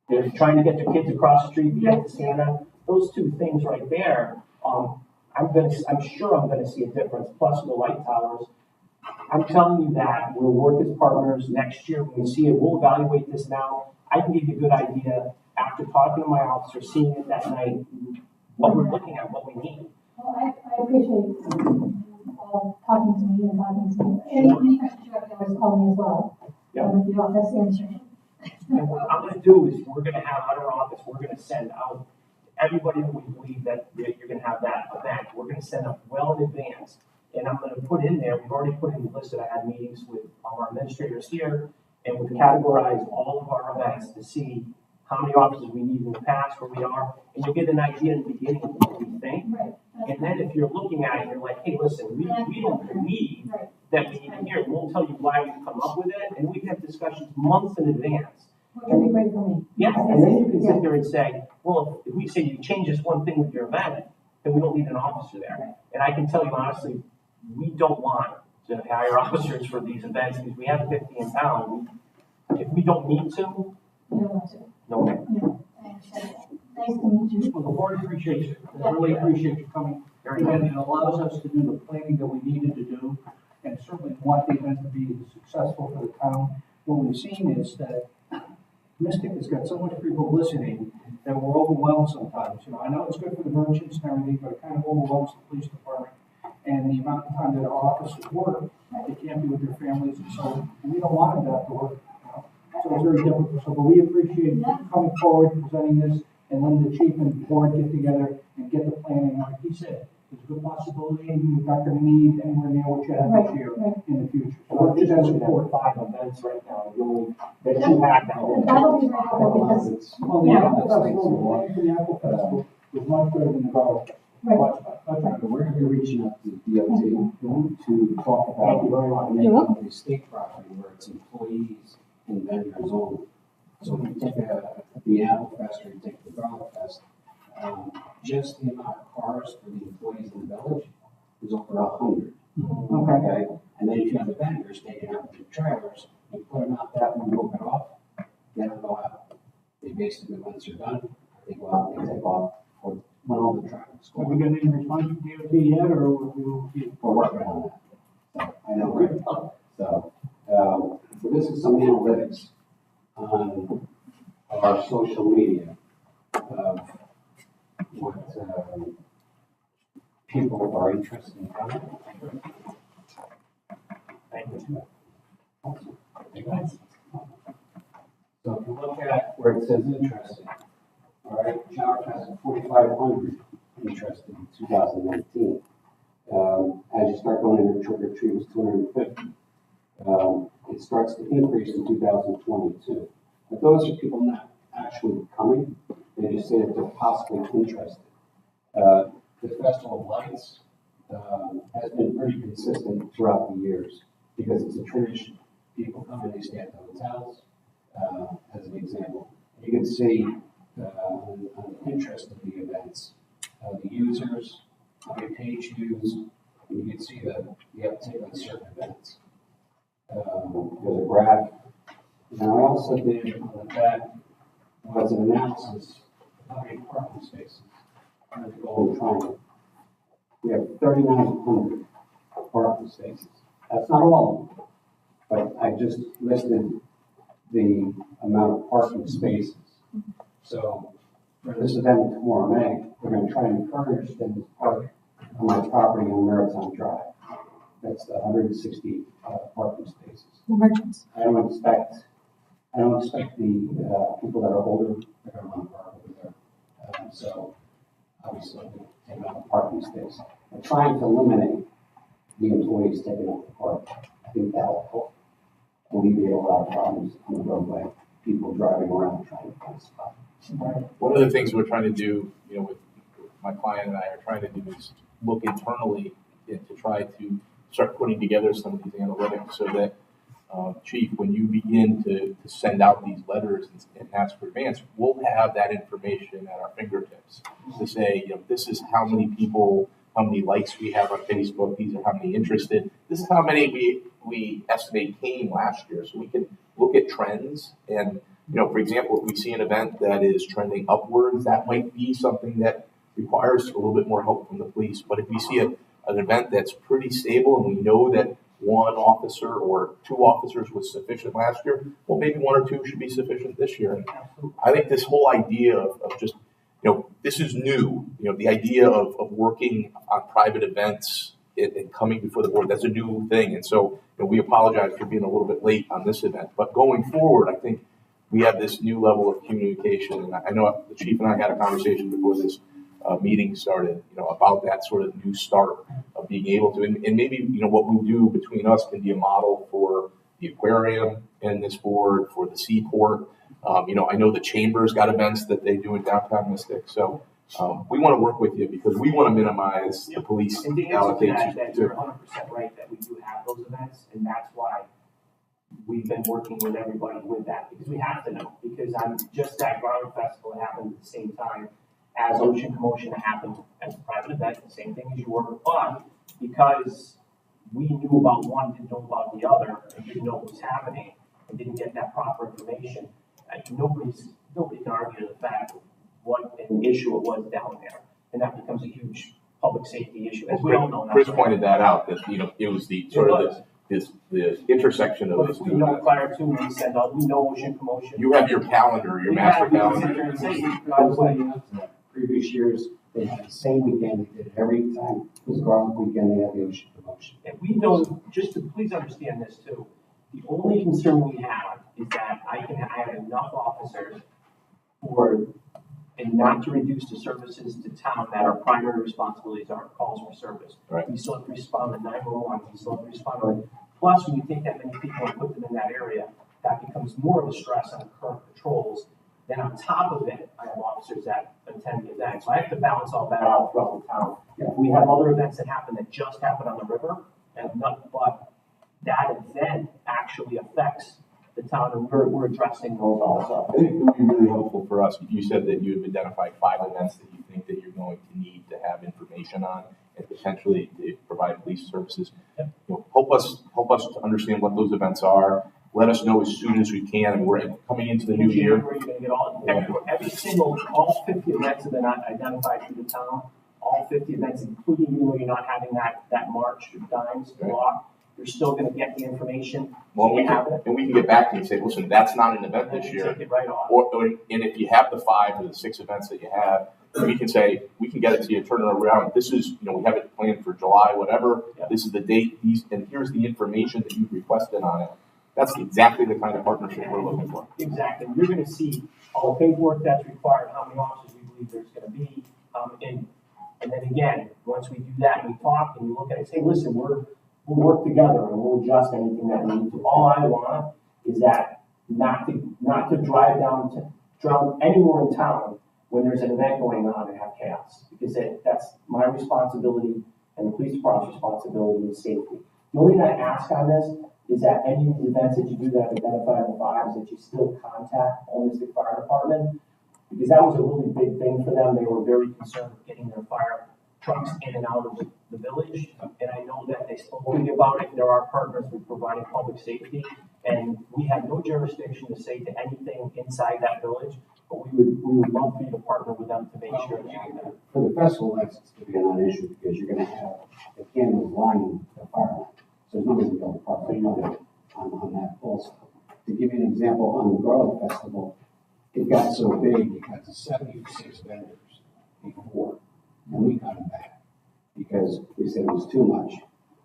they're trying to get their kids across the street to get to Santa. Those two things right there, I'm sure I'm gonna see a difference, plus the light towers. I'm telling you that we'll work as partners next year. When we see it, we'll evaluate this now. I can give you a good idea after talking to my officer, seeing it that night, what we're looking at, what we need. Well, I appreciate all talking to me and talking to me. Any questions you have, you always call me as well. Yeah. If you don't, that's the answer. And what I'm gonna do is, we're gonna have at our office, we're gonna send out everybody that we believe that you're gonna have that event. We're gonna send out well in advance. And I'm gonna put in there, we've already put in the list that I had meetings with our administrators here, and we've categorized all of our events to see how many officers we need in the past, where we are, and you'll get an idea in the beginning of what we think. Right. And then if you're looking at it, you're like, hey, listen, we don't believe that we need it here. We'll tell you why we've come up with it, and we have discussions months in advance. Which would be great for me. Yeah, and then you can sit there and say, well, if we say you change this one thing with your event, then we don't need an officer there. And I can tell you honestly, we don't want to hire officers for these events because we have 50 in town. If we don't need to, You don't want to. no way. Yeah, I understand. Nice to meet you. Well, the board appreciates you. I really appreciate you coming. And it allows us to do the planning that we needed to do, and certainly want the event to be successful for the town. What we've seen is that Mystic has got so much publicity that we're overwhelmed sometimes. You know, I know it's good for the merchants and everything, but it kind of overwhelms the police department. And the amount of time that our officers work, they can't be with their families, and so we don't want them to have to work. You know? So it's very difficult. So, but we appreciate you coming forward, presenting this, and letting the chief and the board get together and get the planning. Like he said, there's a good possibility you're not going to need anywhere near what you have this year in the future. So We're just that's going to important. have 5 events right now. They're too packed out. That'll be very helpful because, Well, the Apple Festival, the one for the Apple Festival is much better than the Golf. Much better. We're gonna be reaching out to the DOT to talk about making the state property where it's employees and vendors only. So if you take the Apple Fest or you take the Garlic Fest, just the amount of cars for the employees in the village is over 100. Okay, and then if you have the vendors taking out the trailers, you put them out that one, open off, they don't go out. They basically, once they're done, they go out and they take off for when all the traffic's Have going. we got any response from DOT yet, or will we? We're working on that. So, I know, right? So this is some analytics on our social media of what people are interested in coming. Thank you. So if you look at where it says interested, all right, Shower Fest is 4,500 interested in 2019. As you start going into trick or treat, it's 250. It starts to increase in 2022. But those are people not actually coming. They just say that they're possibly interested. The Festival of Lights has been pretty consistent throughout the years because it's a tradition. People come and they stay at the hotels, as an example. You can see on the interest of the events, the users, how many page views, and you can see the uptake on certain events. There's a graph. And I also did on the back was an analysis of how many parking spaces are in the Golden Triangle. We have 3,900 parking spaces. That's not all of them, but I just listed the amount of parking spaces. So for this event tomorrow night, we're going to try and encourage them to park on my property on Maritime Drive. That's the 160 parking spaces. The merchants. I don't expect the people that are older, they're going to want to park over there. So obviously, take out the parking space. We're trying to eliminate the employees taking up the park. I think that will help alleviate a lot of problems on the roadway. People driving around trying to find a spot. One of the things we're trying to do, with my client and I are trying to do is look internally to try to start putting together some of these analytics so that Chief, when you begin to send out these letters and ask for advance, we'll have that information at our fingertips to say, this is how many people, how many likes we have on Facebook, these are how many interested, this is how many we estimate came last year. So we can look at trends and, for example, if we see an event that is trending upwards, that might be something that requires a little bit more help from the police. But if we see an event that's pretty stable and we know that one officer or two officers was sufficient last year, well, maybe one or two should be sufficient this year. And I think this whole idea of just, this is new, the idea of working on private events and coming before the board, that's a new thing. And so we apologize for being a little bit late on this event. But going forward, I think we have this new level of communication. And I know the chief and I had a conversation before this meeting started, about that sort of new start of being able to, and maybe, what we do between us can be a model for the aquarium and this board, for the seaport. I know the chamber's got events that they do in downtown Mystic. So we want to work with you because we want to minimize the police allocations. And you're 100% right that we do have those events, and that's why we've been working with everybody with that, because we have to know, because I'm just at Garland Festival, it happened at the same time as Ocean Commotion happened as a private event, the same thing as you were, but because we knew about one, didn't know about the other, and didn't know what was happening, and didn't get that proper information, nobody can argue the fact of what an issue it was down there, and that becomes a huge public safety issue, as we all know. Chris pointed that out, that, it was the sort of the intersection of those we two. know prior to, we said, we know Ocean Commotion. You have your calendar, your master calendar. By the way, previous years, they had the same weekend, they did it every time, it was Garland weekend, they had the Ocean Promotion. And we know, just to please understand this too, the only concern we have is that I have enough officers and not to reduce the services to town that our primary responsibilities are calls for service. Right. We still have to respond to 911, we still have to respond to, plus when you take that many people and put them in that area, that becomes more of a stress on the current patrols. Then on top of it, I have officers that attend the event. So I have to balance all that out throughout the town. Yeah. We have other events that happen that just happen on the river, but that event actually affects the town, and we're addressing those also. I think it would be really helpful for us. You said that you have identified 5 events that you think that you're going to need to have information on and potentially to provide police services. Yep. Help us to understand what those events are. Let us know as soon as we can. And we're coming into the new year. You're going to get all 50 events have been identified through the town. All 50 events, including even though you're not having that March Dimes block, you're still going to get the information. Well, we can get back to you and say, listen, that's not an event this year. Take it right off. And if you have the 5 or the 6 events that you have, we can say, we can get it to you, turn it around. This is, we have it planned for July, whatever. Yep. This is the date, and here's the information that you've requested on it. That's exactly the kind of partnership we're looking for. Exactly. You're going to see all the paperwork that's required, how many officers we believe there's going to be. And then again, once we do that, we talk and we look at it, say, listen, we'll work together and we'll adjust anything that we need to. All I want is that not to drive anywhere in town when there's an event going on and have chaos, because that's my responsibility and the police department's responsibility is safety. The only thing I ask on this is that any of the events that you do that identify the fires, that you still contact Olmsted Fire Department, because that was a really big thing for them. They were very concerned with getting their fire trucks in and out of the village, and I know that they spoke to me about it. There are partners with providing public safety, and we have no jurisdiction to say to anything inside that village, but we would love for you to partner with them to make sure that. For the festival, that's going to be a non-issue because you're going to have the candles lining the fire line. So nobody's going to park on that also. To give you an example, on the Garlic Festival, it got so big, it got to 76 vendors before, and we cut them back because we said it was too much.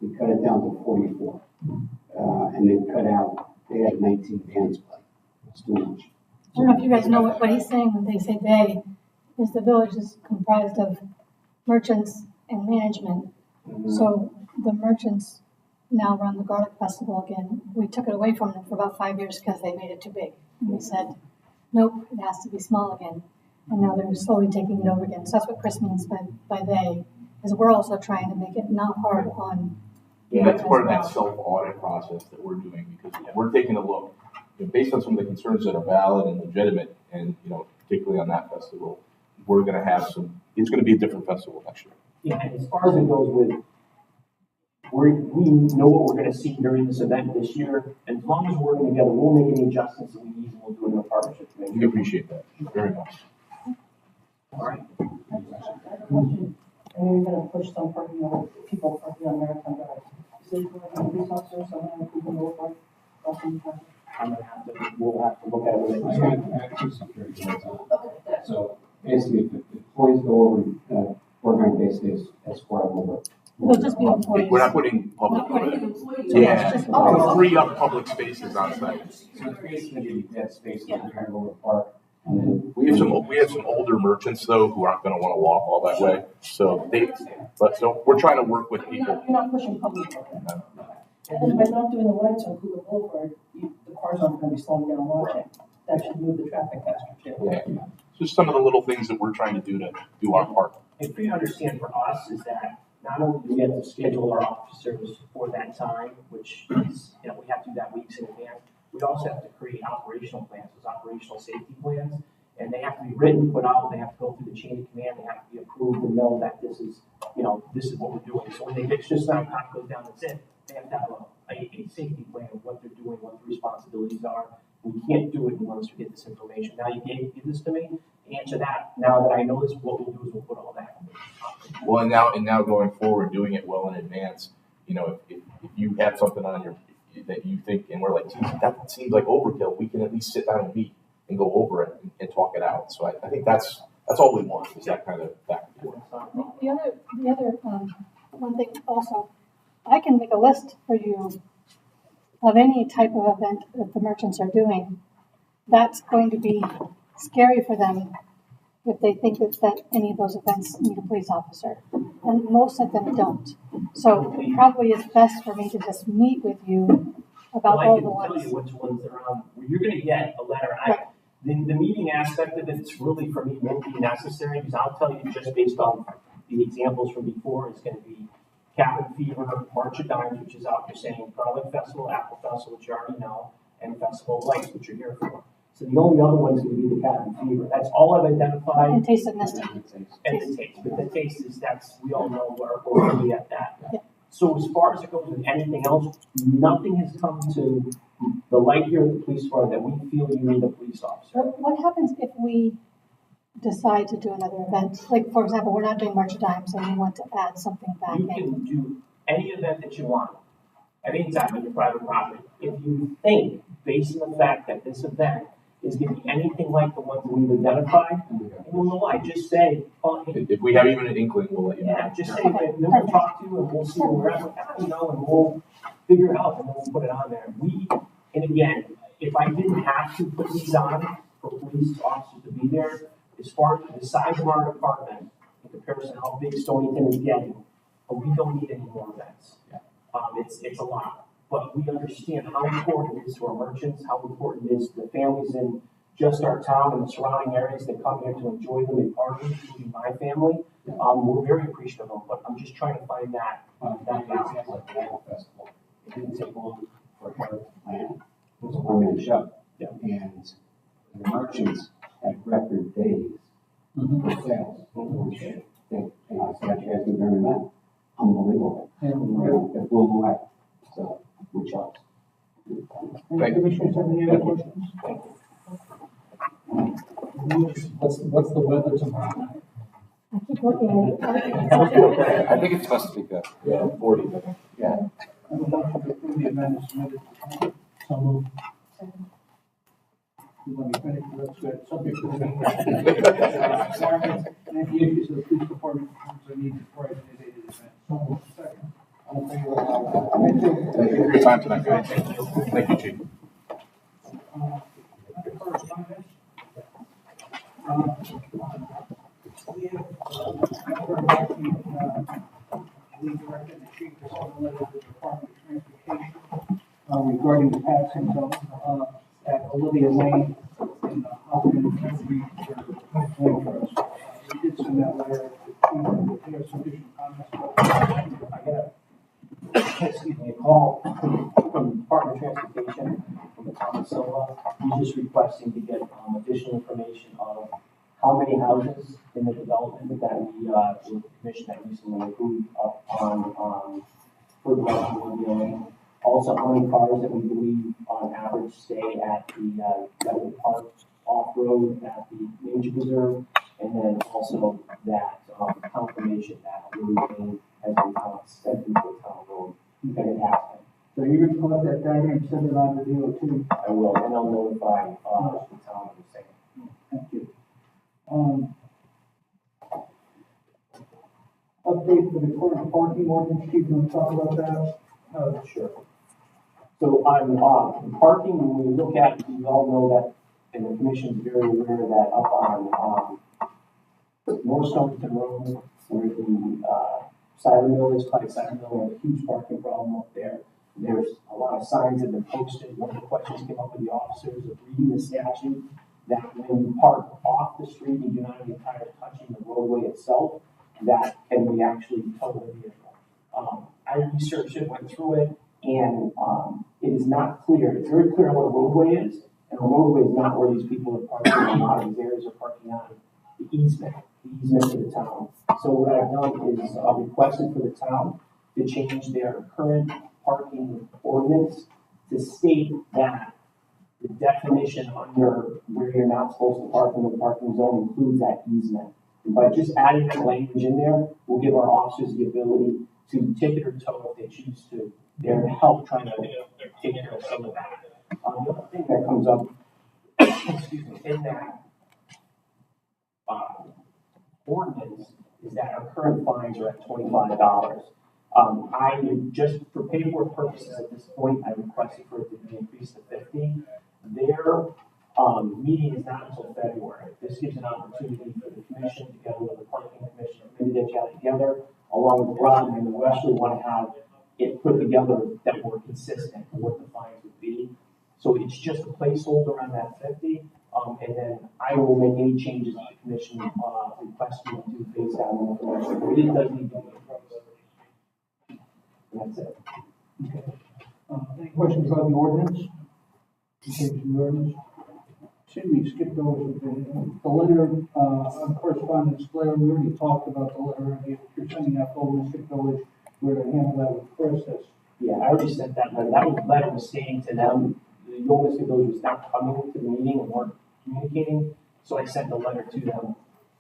We cut it down to 44, and then they had 19 bands play. It's too much. I don't know if you guys know what he's saying when they say they, is the village is comprised of merchants and management. Mm-hmm. So the merchants now run the Garlic Festival again. We took it away from them for about 5 years because they made it too big. And we said, nope, it has to be small again. And now they're slowly taking it over again. So that's what Chris means by they, is we're also trying to make it not hard on Yeah, that's part of that self-audit process that we're doing, because we're taking a look, based on some of the concerns that are valid and legitimate, and, particularly on that festival, we're gonna have it's gonna be a different festival next year. Yeah, and as far as it goes with, we know what we're gonna see during this event this year, and as long as we're working together, we'll make any adjustments that we need, and we'll do it in a partnership to make We sure. appreciate that very much. All right. And you're gonna push some for, people for the Marathon Drive. Is it going to be police officers, someone who can go for? I'm gonna have to, we'll have to look at it with Actually, security guards on. So basically, if employees go over, we're going to basically escort them over. It'll just be employees. We're not putting public. Yeah. To free up public spaces on site. So it's basically that space that we're going to go over the park. And then We have some older merchants though who aren't gonna wanna walk all that way, so we're trying to work with people. You're not pushing public. And then by not doing the lights on Cougar Boulevard, the cars aren't gonna be slowing down watching. That should move the traffic faster too. Yeah. Just some of the little things that we're trying to do to do our part. And for you to understand, for us, is that not only do we have to schedule our officers for that time, which is, we have to do that weeks in advance, we also have to create operational plans, those operational safety plans, and they have to be written, put out, they have to go through the chain of command, they have to be approved and know that this is what we're doing. So when it's just not cop goes down, that's it. They have to have a safety plan of what they're doing, what the responsibilities are. We can't do it unless we get this information. Now you give this to me, answer that. Now that I know this, what we'll do is we'll put all that. Well, and now going forward, doing it well in advance, if you have something on that you think, and we're like, geez, that seems like overkill, we can at least sit down and meet and go over it and talk it out. So I think that's all we want, is that kind of back and forth. The other one thing also, I can make a list for you of any type of event that the merchants are doing. That's going to be scary for them if they think that any of those events need a police officer. And most of them don't. So it probably is best for me to just meet with you about all the ones. I can tell you which ones are on. You're going to get a letter. The meeting aspect of it's really, for me, won't be necessary, because I'll tell you just based on the examples from before, it's going to be Cabin Fever, March of Dimes, which is out, you're saying, Garlic Festival, Apple Festival, which you already know, and Festival of Lights, which you're here for. So the only other one's going to be the Cabin Fever. That's all I've identified. And Taste of Misty. And the taste. But the taste is, we all know where we're going to be at that. Yeah. So as far as it goes with anything else, nothing has come to the light here at the police department that we feel you need a police officer. What happens if we decide to do another event? Like, for example, we're not doing March of Dimes and we want to add something back You in. can do any event that you want at any time on your private property. If you think, based on the fact that this event is going to be anything like the ones that we've identified, and we'll know why. Just say, if we have even an inkling, we'll let you know. Yeah, just say, then we'll talk to you and we'll see where we're at with that, and we'll figure it out and then we'll put it on there. And again, if I didn't have to put these on for police officers to be there, as far as the size of our department, in comparison to how big Stonington is getting, we don't need any more events. It's a lot. But we understand how important it is to our merchants, how important it is to the families in just our town and the surrounding areas that come here to enjoy them and party, including my family. We're very appreciative of them, but I'm just trying to find that balance. Like the Apple Festival, it didn't take long for her to plan. It was a one-man show. Yeah. And the merchants had record days for sales. I said, you guys do during that. Unbelievable. And it blew them away. So we chose. Thank you. Commissioners, have any other questions? Thank you. What's the weather tomorrow? I keep looking at it. I think it's supposed to be good. Yeah, 40. Yeah. I would like to approve the amendment submitted. So moved. You want me to finish? That's good. Subject to the and the issues of the police department are needed for an innovative event. So moved. Second. All in favor? Thank you for your time tonight, guys. Thank you, Chief. Under correspondence, we have, we directed the chief to send a letter to the Department of Transportation regarding the passing of at Olivia Lane in Hoffman Country for we did send that letter to the chief, but there are sufficient comments. I got it. excuse me, a call from the Department of Transportation, from Thomas Silva. He's just requesting to get additional information of how many houses in the development that the commission that recently approved up on for the rest of the building. Also, how many cars that we believe on average stay at the that will park off-road at the nature preserve, and then also that confirmation that a road name has been sent into the town road, and it has been. So you're gonna collect that data and send it on to DOT? I will, and I'll notify the town of the same. Thank you. Update for the current parking ordinance, Chief, you want to talk about that? Sure. So on parking, when we look at, we all know that, and the commission is very aware that up on North Stonington Road, where the cider mill is, Clyde Cider Mill, we have a huge parking problem up there. There's a lot of signs that have been posted. One of the questions came up with the officers of reading the statute, that when you park off the street, you do not have the tire touching the roadway itself, that can we actually tow the vehicle. I researched it, went through it, and it is not clear. It's very clear what a roadway is, and a roadway is not where these people are parking. A lot of these areas are parking on the easement to the town. So what I've done is requested for the town to change their current parking ordinance to state that the definition under where you're not supposed to park in the parking zone includes that easement. And by just adding that language in there, we'll give our officers the ability to ticket or tow if they choose to. They're to help trying to take care of some of that. The other thing that comes up, excuse me, in that ordinance is that our current fines are at $25. I would just, for paperwork purposes at this point, I requested for it to be increased to 50. Their meeting is not until February. This gives an opportunity for the commission, together with the parking commission, to get that together, along with Ron, and we actually want to have it put together that we're consistent with what the fines would be. So it's just a placeholder on that 50, and then I will make any changes that the commission requests me to base that on information. But it does need to be approved. That's it. Okay. Any questions about the ordinance? The ordinance? Should we skip those? The letter on correspondence, Blair, we already talked about the letter. You're sending that over to Mystic Village, where to handle that with process. Yeah, I already sent that letter. That letter was stating to them, the old Mystic Village was not coming to the meeting and weren't communicating. So I sent a letter to them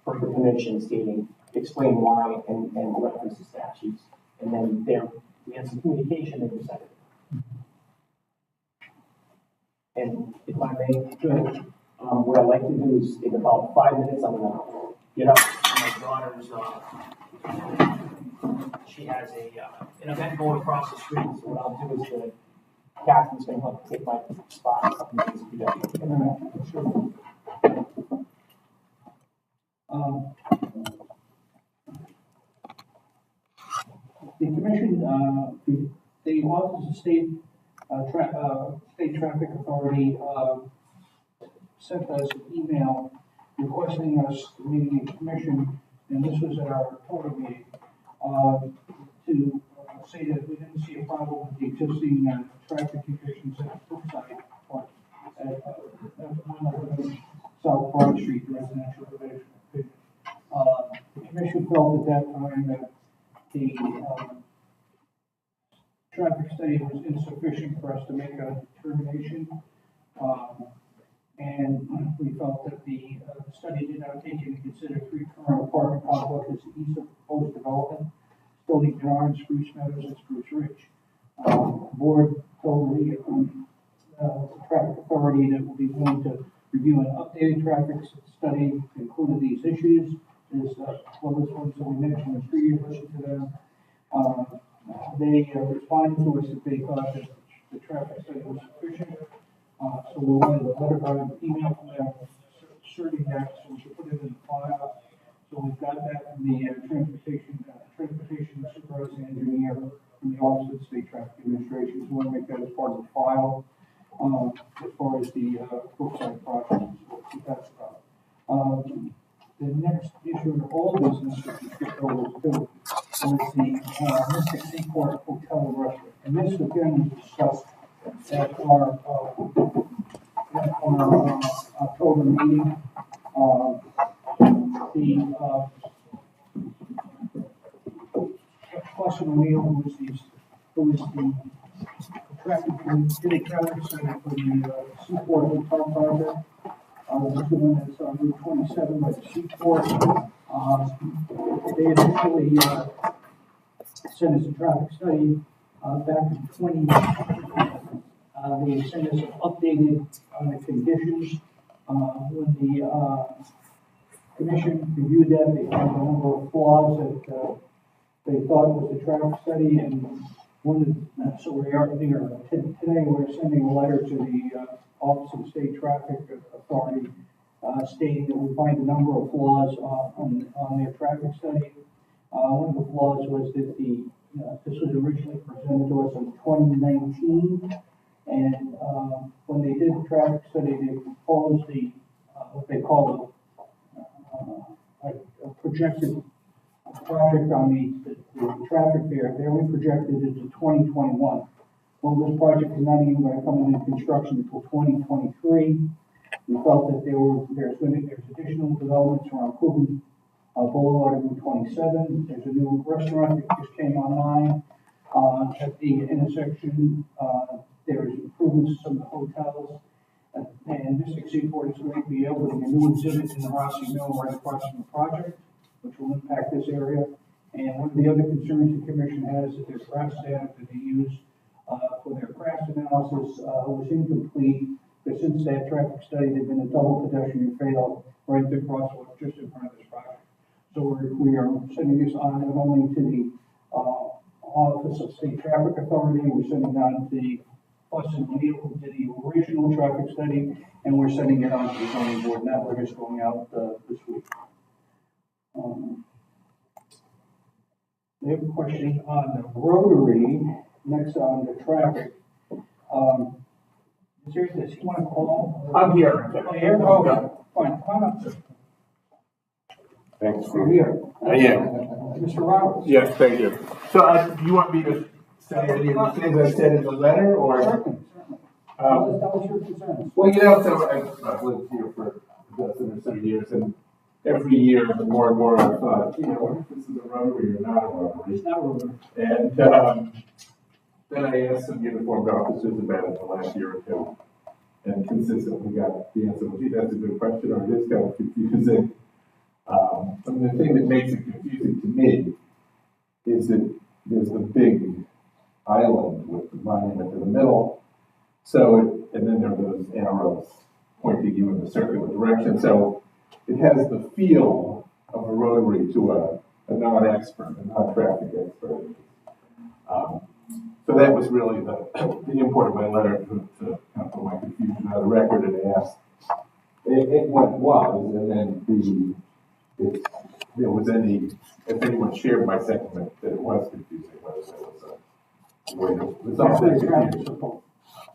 for the commission stating, explain why and reference the statutes. And then we had some communication and decided. And if I may, what I'd like to do is in about 5 minutes, I'm gonna get up to my daughter's, she has an event going across the street, so what I'll do is Catherine's gonna help take my spot. The commission, the Office of State Traffic Authority sent us an email requesting us, meeting the commission, and this was at our October meeting, to say that we didn't see a problem with the existing traffic conditions at Brookside Park at 111 South Broad Street, residential division. The commission felt at that time that the traffic study was insufficient for us to make a determination. And we felt that the study did not take into consider 3 current apartment complexes east of proposed development, Stonington, Spruce Meadows, and Spruce Ridge. The board told the traffic authority that we'll be willing to review an updated traffic study that included these issues. Is one of those ones that we mentioned was previously to them. They responded to us that they thought that the traffic study was sufficient. So we wanted a letter by email from them asserting that, so we should put it in the file. So we've got that from the transportation supervising engineer from the Office of the State Traffic Administration. So we want to make that as part of the file as far as the Brookside project. So that's about. The next issue in all business, which we skipped over, is was the Mystic Seaport Hotel and Restaurant. And this again was discussed at our October meeting. Question O'Neill, who was the did a traffic study for the Seaport Hotel project. This one is on Route 27 by the Seaport. They initially sent us a traffic study back in 20. They sent us an updated conditions. When the commission reviewed that, they found a number of flaws that they thought was the traffic study, and so today we're sending a letter to the Office of State Traffic Authority stating that we find a number of flaws on their traffic study. One of the flaws was that this was originally presented to us in 2019, and when they did the traffic study, they proposed what they call a projected project on the traffic there. They only projected it to 2021. Well, this project is not even going to come into construction until 2023. We felt that there's additional developments around Coogan Boulevard and Route 27. There's a new restaurant that just came online at the intersection. There's improvements to some of the hotels. And Mystic Seaport is going to be opening a new exhibit in the Rossi Mill right across from the project, which will impact this area. And one of the other concerns the commission has is their crash data that they use for their crash analysis was incomplete. But since that traffic study, there's been a double pedestrian fatal right at the crosswalk just in front of this project. So we are sending this on not only to the Office of State Traffic Authority, we're sending it on to the Austin O'Neill, who did the original traffic study, and we're sending it on to the zoning board. And that letter is going out this week. We have a question on the Rotary, next on the traffic. Does he want to call? I'm here. Oh, here? Okay, fine, come on up, sir. Thanks. You're here. I am. Mr. Roberts. Yes, thank you. So, do you want me to say any of the things I said in the letter, or? Certainly. Tell us your concerns. Well, so I've lived here for a dozen or so years, and every year, the more and more I thought, what if this is a Rotary or not a Rotary? It's not a Rotary. And then I asked some uniformed officers about it the last year or two, and consistently got the answer, well, gee, that's a good question, or it is kind of confusing. The thing that makes it confusing to me is that there's the big island with the monument in the middle, and then there are those arrows pointing you in a circular direction, so it has the feel of a Rotary to a non-expert, a non-traffic expert. So that was really the import of my letter to kind of put my confusion on the record and ask what it was, and then if there was if anyone shared my sentiment that it was confusing, whether there was a way to resolve that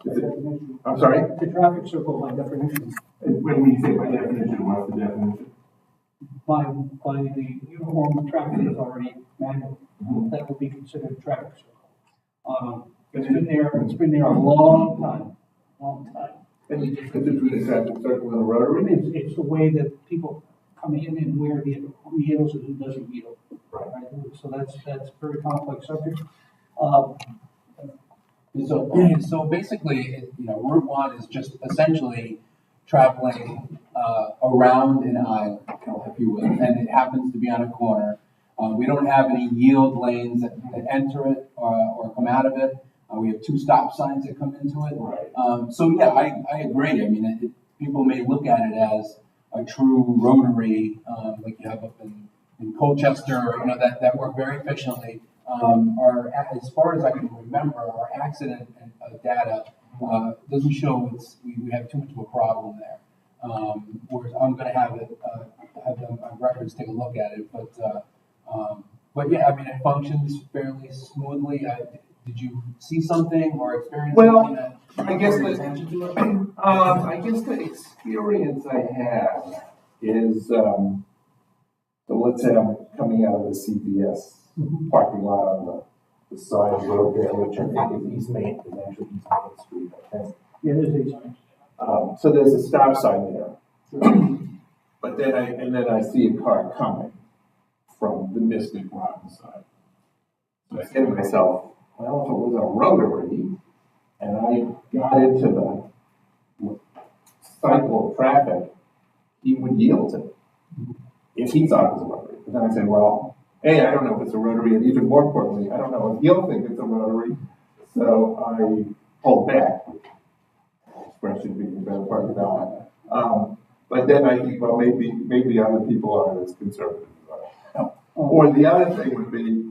confusion. I'm sorry? The traffic circle by definition. When you say by definition, what's the definition? By the Uniform Traffic Authority manual, that would be considered a traffic circle. It's been there a long time. Any difference between a traffic circle and a Rotary? It's the way that people come in and where who yields and who doesn't yield. Right. So that's a very complex subject. So basically, Route 1 is just essentially traveling around an island, if you will, and it happens to be on a corner. We don't have any yield lanes that enter it or come out of it. We have 2 stop signs that come into it. Right. So yeah, I agree. I mean, people may look at it as a true Rotary, like you have up in Colchester, that work very efficiently. As far as I can remember, our accident data doesn't show we have too much of a problem there. Whereas I'm going to have them records take a look at it, but yeah, I mean, it functions fairly smoothly. Did you see something or experience something that? I guess the experience I have is, so let's say I'm coming out of the CVS parking lot on the side of the road there, which I think is East Main, is actually East Main Street, I think. Yeah, there's a sign. So there's a stop sign there. But then I see a car coming from the Mystic Rotten side. So I say to myself, well, if it was a rotary, and I got into the cycle of traffic, he would yield to it, if he thought it was a rotary. But then I said, well, A, I don't know if it's a rotary, and even more importantly, I don't know if he'll think it's a rotary, so I pulled back. Expression being the better part of that. But then I think, well, maybe other people aren't as conservative as I am. Or the other thing would be,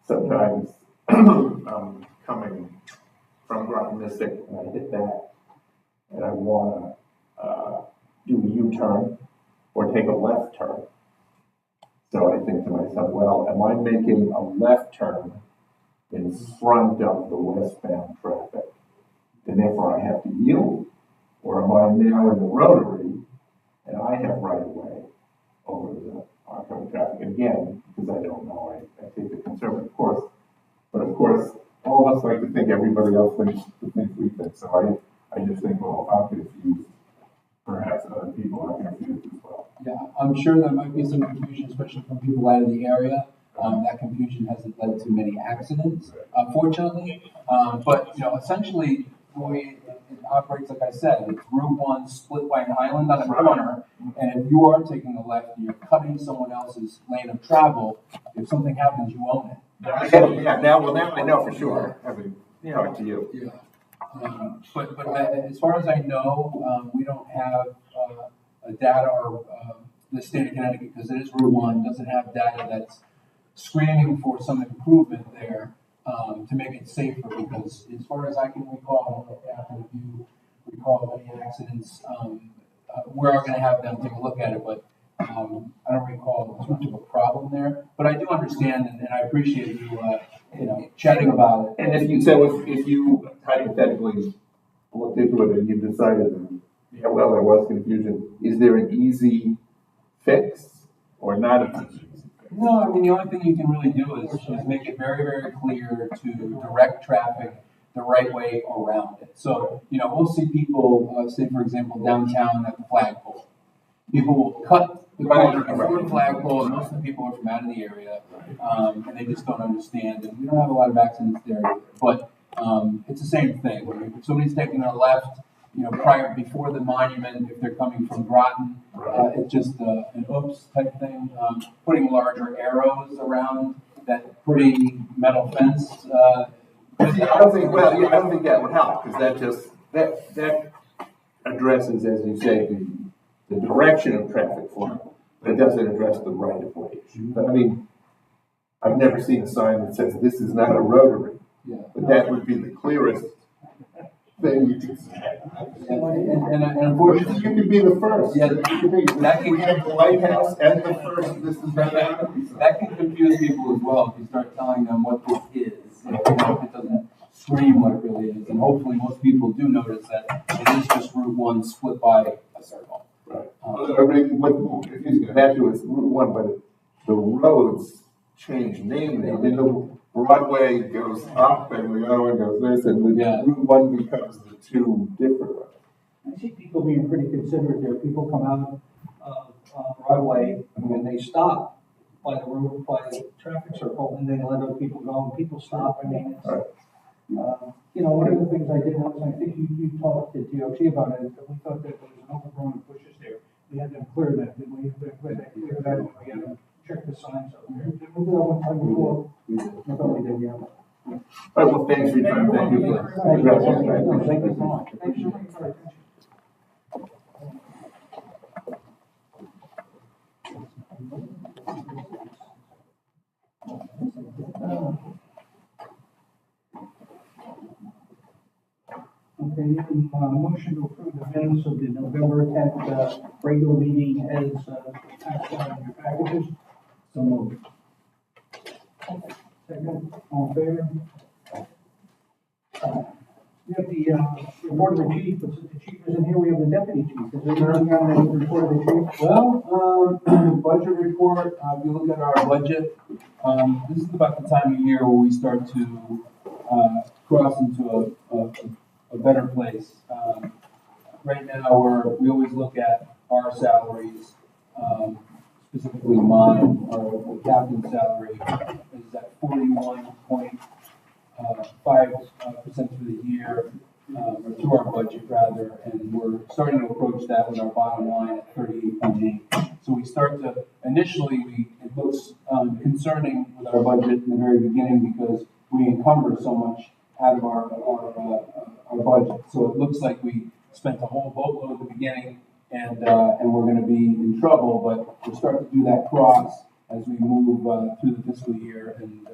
sometimes coming from Groton Mystic, and I hit that, and I want to do a U-turn or take a left turn. So I think to myself, well, am I making a left turn in front of the westbound traffic, and therefore I have to yield? Or am I now in the rotary, and I have right of way over the oncoming traffic? Again, because I don't know, I take the conservative course. But of course, all of us like to think everybody else thinks the things we think. So I just think, well, if I'm confused, perhaps other people are confused as well. Yeah, I'm sure there might be some confusion, especially from people out of the area. That confusion hasn't led to many accidents, fortunately. But, essentially, the way it operates, like I said, it's Route 1 split by an island on a corner. And if you are taking a left and you're cutting someone else's lane of travel, if something happens, you own it. Yeah, now I know for sure. Having talked to you. Yeah. But as far as I know, we don't have a data or the state of Connecticut, because it is Route 1, doesn't have data that's screaming for some improvement there to make it safer. Because as far as I can recall, after if you recall of any accidents, we are going to have them take a look at it. But I don't recall too much of a problem there. But I do understand, and I appreciate you, chatting about it. And if you hypothetically looked into it and you decided that, yeah, well, there was confusion, is there an easy fix or not an easy fix? No, I mean, the only thing you can really do is make it very, very clear to direct traffic the right way around it. So, we'll see people, say, for example, downtown at the flagpole. People will cut the corner before the flagpole, and most of the people are from out of the area, and they just don't understand. And we don't have a lot of accidents there either. But it's the same thing. If somebody's taking a left, before the monument, if they're coming from Groton, it's just an oops type thing. Putting larger arrows around that pretty metal fence. I don't think that would help, because that addresses, as you say, the direction of traffic flow, but it doesn't address the right of way issue. But I mean, I've never seen a sign that says this is not a rotary, but that would be the clearest thing you could say. And unfortunately, you could be the first. Yeah, that can have the lighthouse and the first. This is not a rotary. That can confuse people as well if you start telling them what this is. If it doesn't scream what it really is. And hopefully most people do notice that it is just Route 1 split by a circle. Right. That was Route 1, but the roads change name. I mean, the Broadway goes up and the other one goes this, and Route 1 becomes the two different roads. I see people being pretty considerate there. People come out of Broadway and they stop by the road, by the traffic circle, and they let other people go, and people stop. I mean, it's, one of the things I did notice, and I think you talked to DOT about it, is that we thought that there was an overgrown of bushes there. We had them clear that, didn't we? We had to clear that, and we had to check the signs out there. Did we do that one time before? I thought we did, yeah. All right, well, thanks for your time. Thank you for addressing that. Thank you so much. Thank you for your attention. Okay, motion to approve the minutes of the November 10th regular meeting as attached on your packages. So moved. Second, all in favor? We have the report of the chief, but since the chief isn't here, we have the deputy chief. Is there anything on the report of the chief? Well, budget report, if you look at our budget, This is about the time of year where we start to cross into a better place. Right now, we always look at our salaries, specifically mine, the captain's salary is at 41.5% for the year, or to our budget rather, and we're starting to approach that with our bottom line at 38.8. So we start to, initially, it looks concerning with our budget in the very beginning because we encumber so much out of our budget. So it looks like we spent a whole boatload at the beginning and we're going to be in trouble, but we'll start to do that cross as we move through the fiscal year, and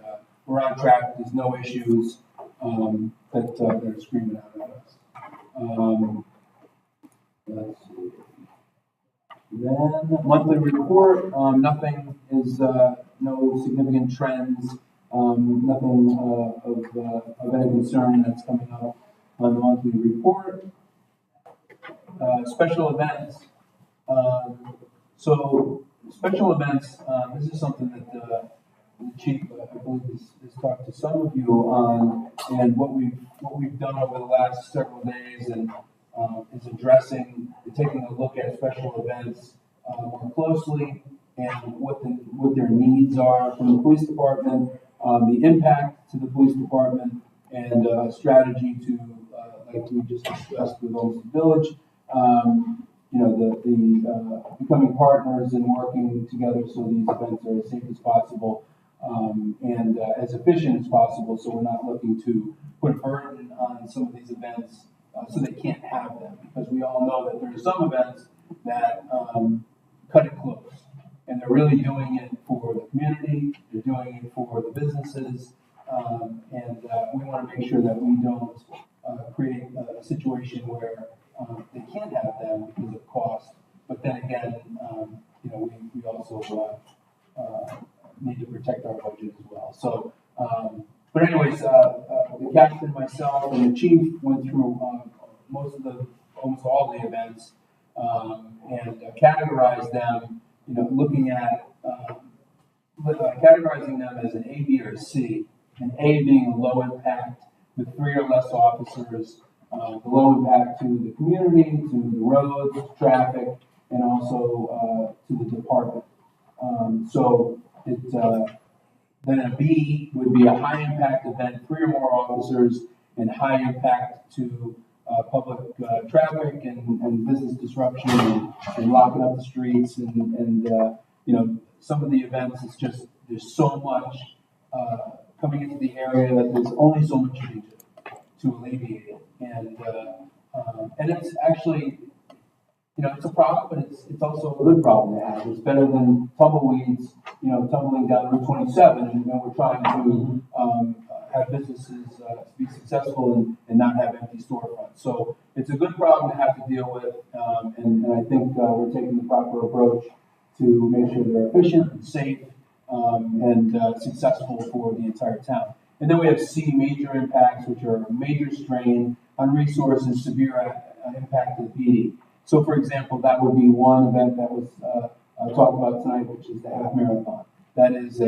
we're on track. There's no issues that are screaming out at us. Let's see. Then monthly report, nothing is, no significant trends, nothing of any concern that's coming up on the monthly report. Special events. So special events, this is something that the chief, I believe, has talked to some of you on, and what we've done over the last several days, and is addressing, taking a look at special events more closely and what their needs are from the police department, the impact to the police department, and strategy to, like we just discussed with Olmsted Village, the becoming partners and working together so these events are as safe as possible and as efficient as possible. So we're not looking to put a burden on some of these events so they can't have them, because we all know that there are some events that cut it close, and they're really doing it for the community, they're doing it for the businesses, and we want to make sure that we don't create a situation where they can't have them because of cost. But then again, we also need to protect our budget as well. So, but anyways, the captain, myself, and the chief went through almost all the events and categorized them. Looking at categorizing them as an A, B, or a C. An A being low impact with 3 or less officers. The low impact to the community, to the roads, traffic, and also to the department. Then a B would be a high impact event, 3 or more officers, and high impact to public traffic and business disruption and locking up the streets and some of the events. It's just there's so much coming into the area that there's only so much you can do to alleviate it, and it's actually, it's a problem, but it's also a good problem to have. It's better than tumbleweeds, tumbling down Route 27, and we're trying to have businesses be successful and not have empty storefronts. So it's a good problem to have to deal with, and I think we're taking the proper approach to make sure they're efficient and safe and successful for the entire town. And then we have C, major impacts, which are a major strain on resources, severe impact to the PD. So, for example, that would be one event that was talked about tonight, which is the half marathon. That is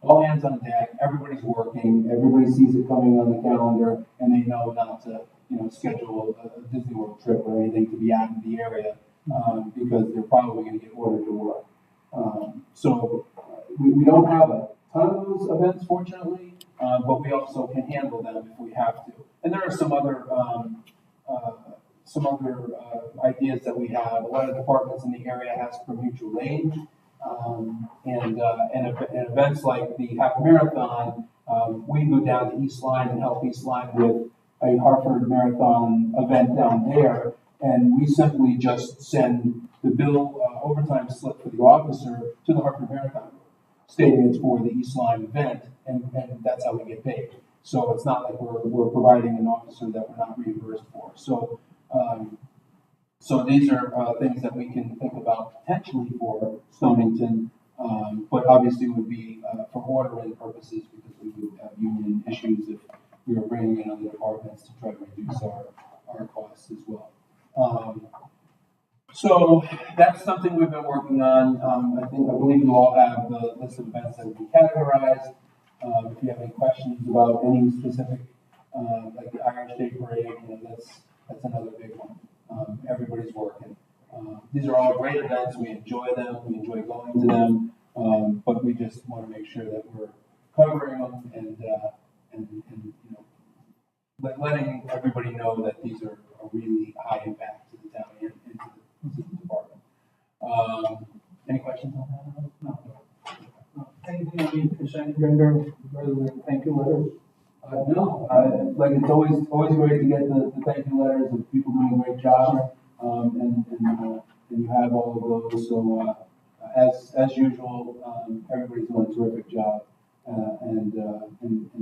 all hands on deck. Everybody's working. Everybody sees it coming on the calendar, and they know not to, schedule a Disney World trip or anything to be out in the area because they're probably going to get ordered to work. So we don't have a ton of those events, fortunately. But we also can handle them if we have to. And there are some other ideas that we have. A lot of departments in the area ask for mutual aid, and events like the half marathon, we can go down to East Line and help East Line with a Hartford Marathon event down there, and we simply just send the bill overtime slip for the officer to the Hartford Marathon, stating it's for the East Line event, and that's how we get paid. So it's not like we're providing an officer that we're not reimbursed for. So these are things that we can think about potentially for Stonington, but obviously would be for ordering purposes, because we would have union issues if we were bringing in other departments to try to reduce our costs as well. So that's something we've been working on. I believe you all have the list of events that will be categorized. If you have any questions about any specific, like the Irish Day Parade, that's another big one. Everybody's working. These are all great events. We enjoy them. We enjoy going to them. But we just want to make sure that we're covering them and letting everybody know that these are a really high impact to the town and to the department. Any questions on that? No. Anything on the consent agenda rather than thank you letters? No, like it's always great to get the thank you letters of people doing a great job, and you have all of those. So as usual, everybody's doing a terrific job, and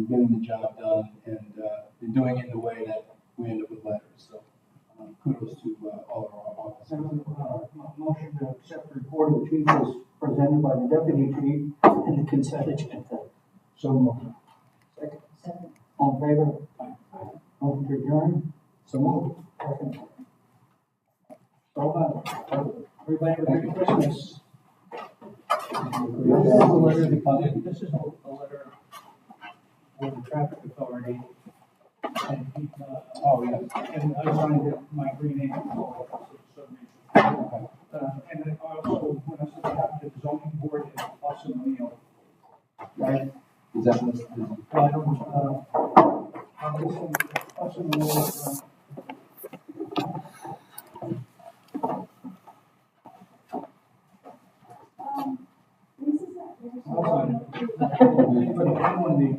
getting the job done, and doing it in the way that we end up with letters. So kudos to all of our officers. Motion to accept the report of the chief as presented by the deputy chief and the consent agenda. So moved. Second. All in favor? Motion to adjourn? So moved. Second. So, everybody have a good Christmas. This is a letter for the traffic authority. And he, Oh, yeah. and I signed it, my green ink. And then also, when I said I have the zoning board, it's also Neil. Right? Is that I don't, I'm listening, also Neil. Anybody, anyone need?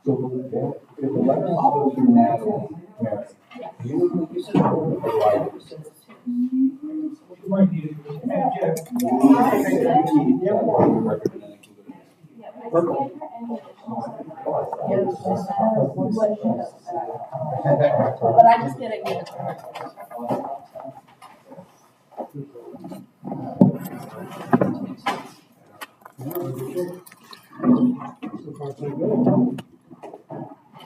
So if the letter goes through Natalie, Mary, you said You might need it. But I just didn't give it to her.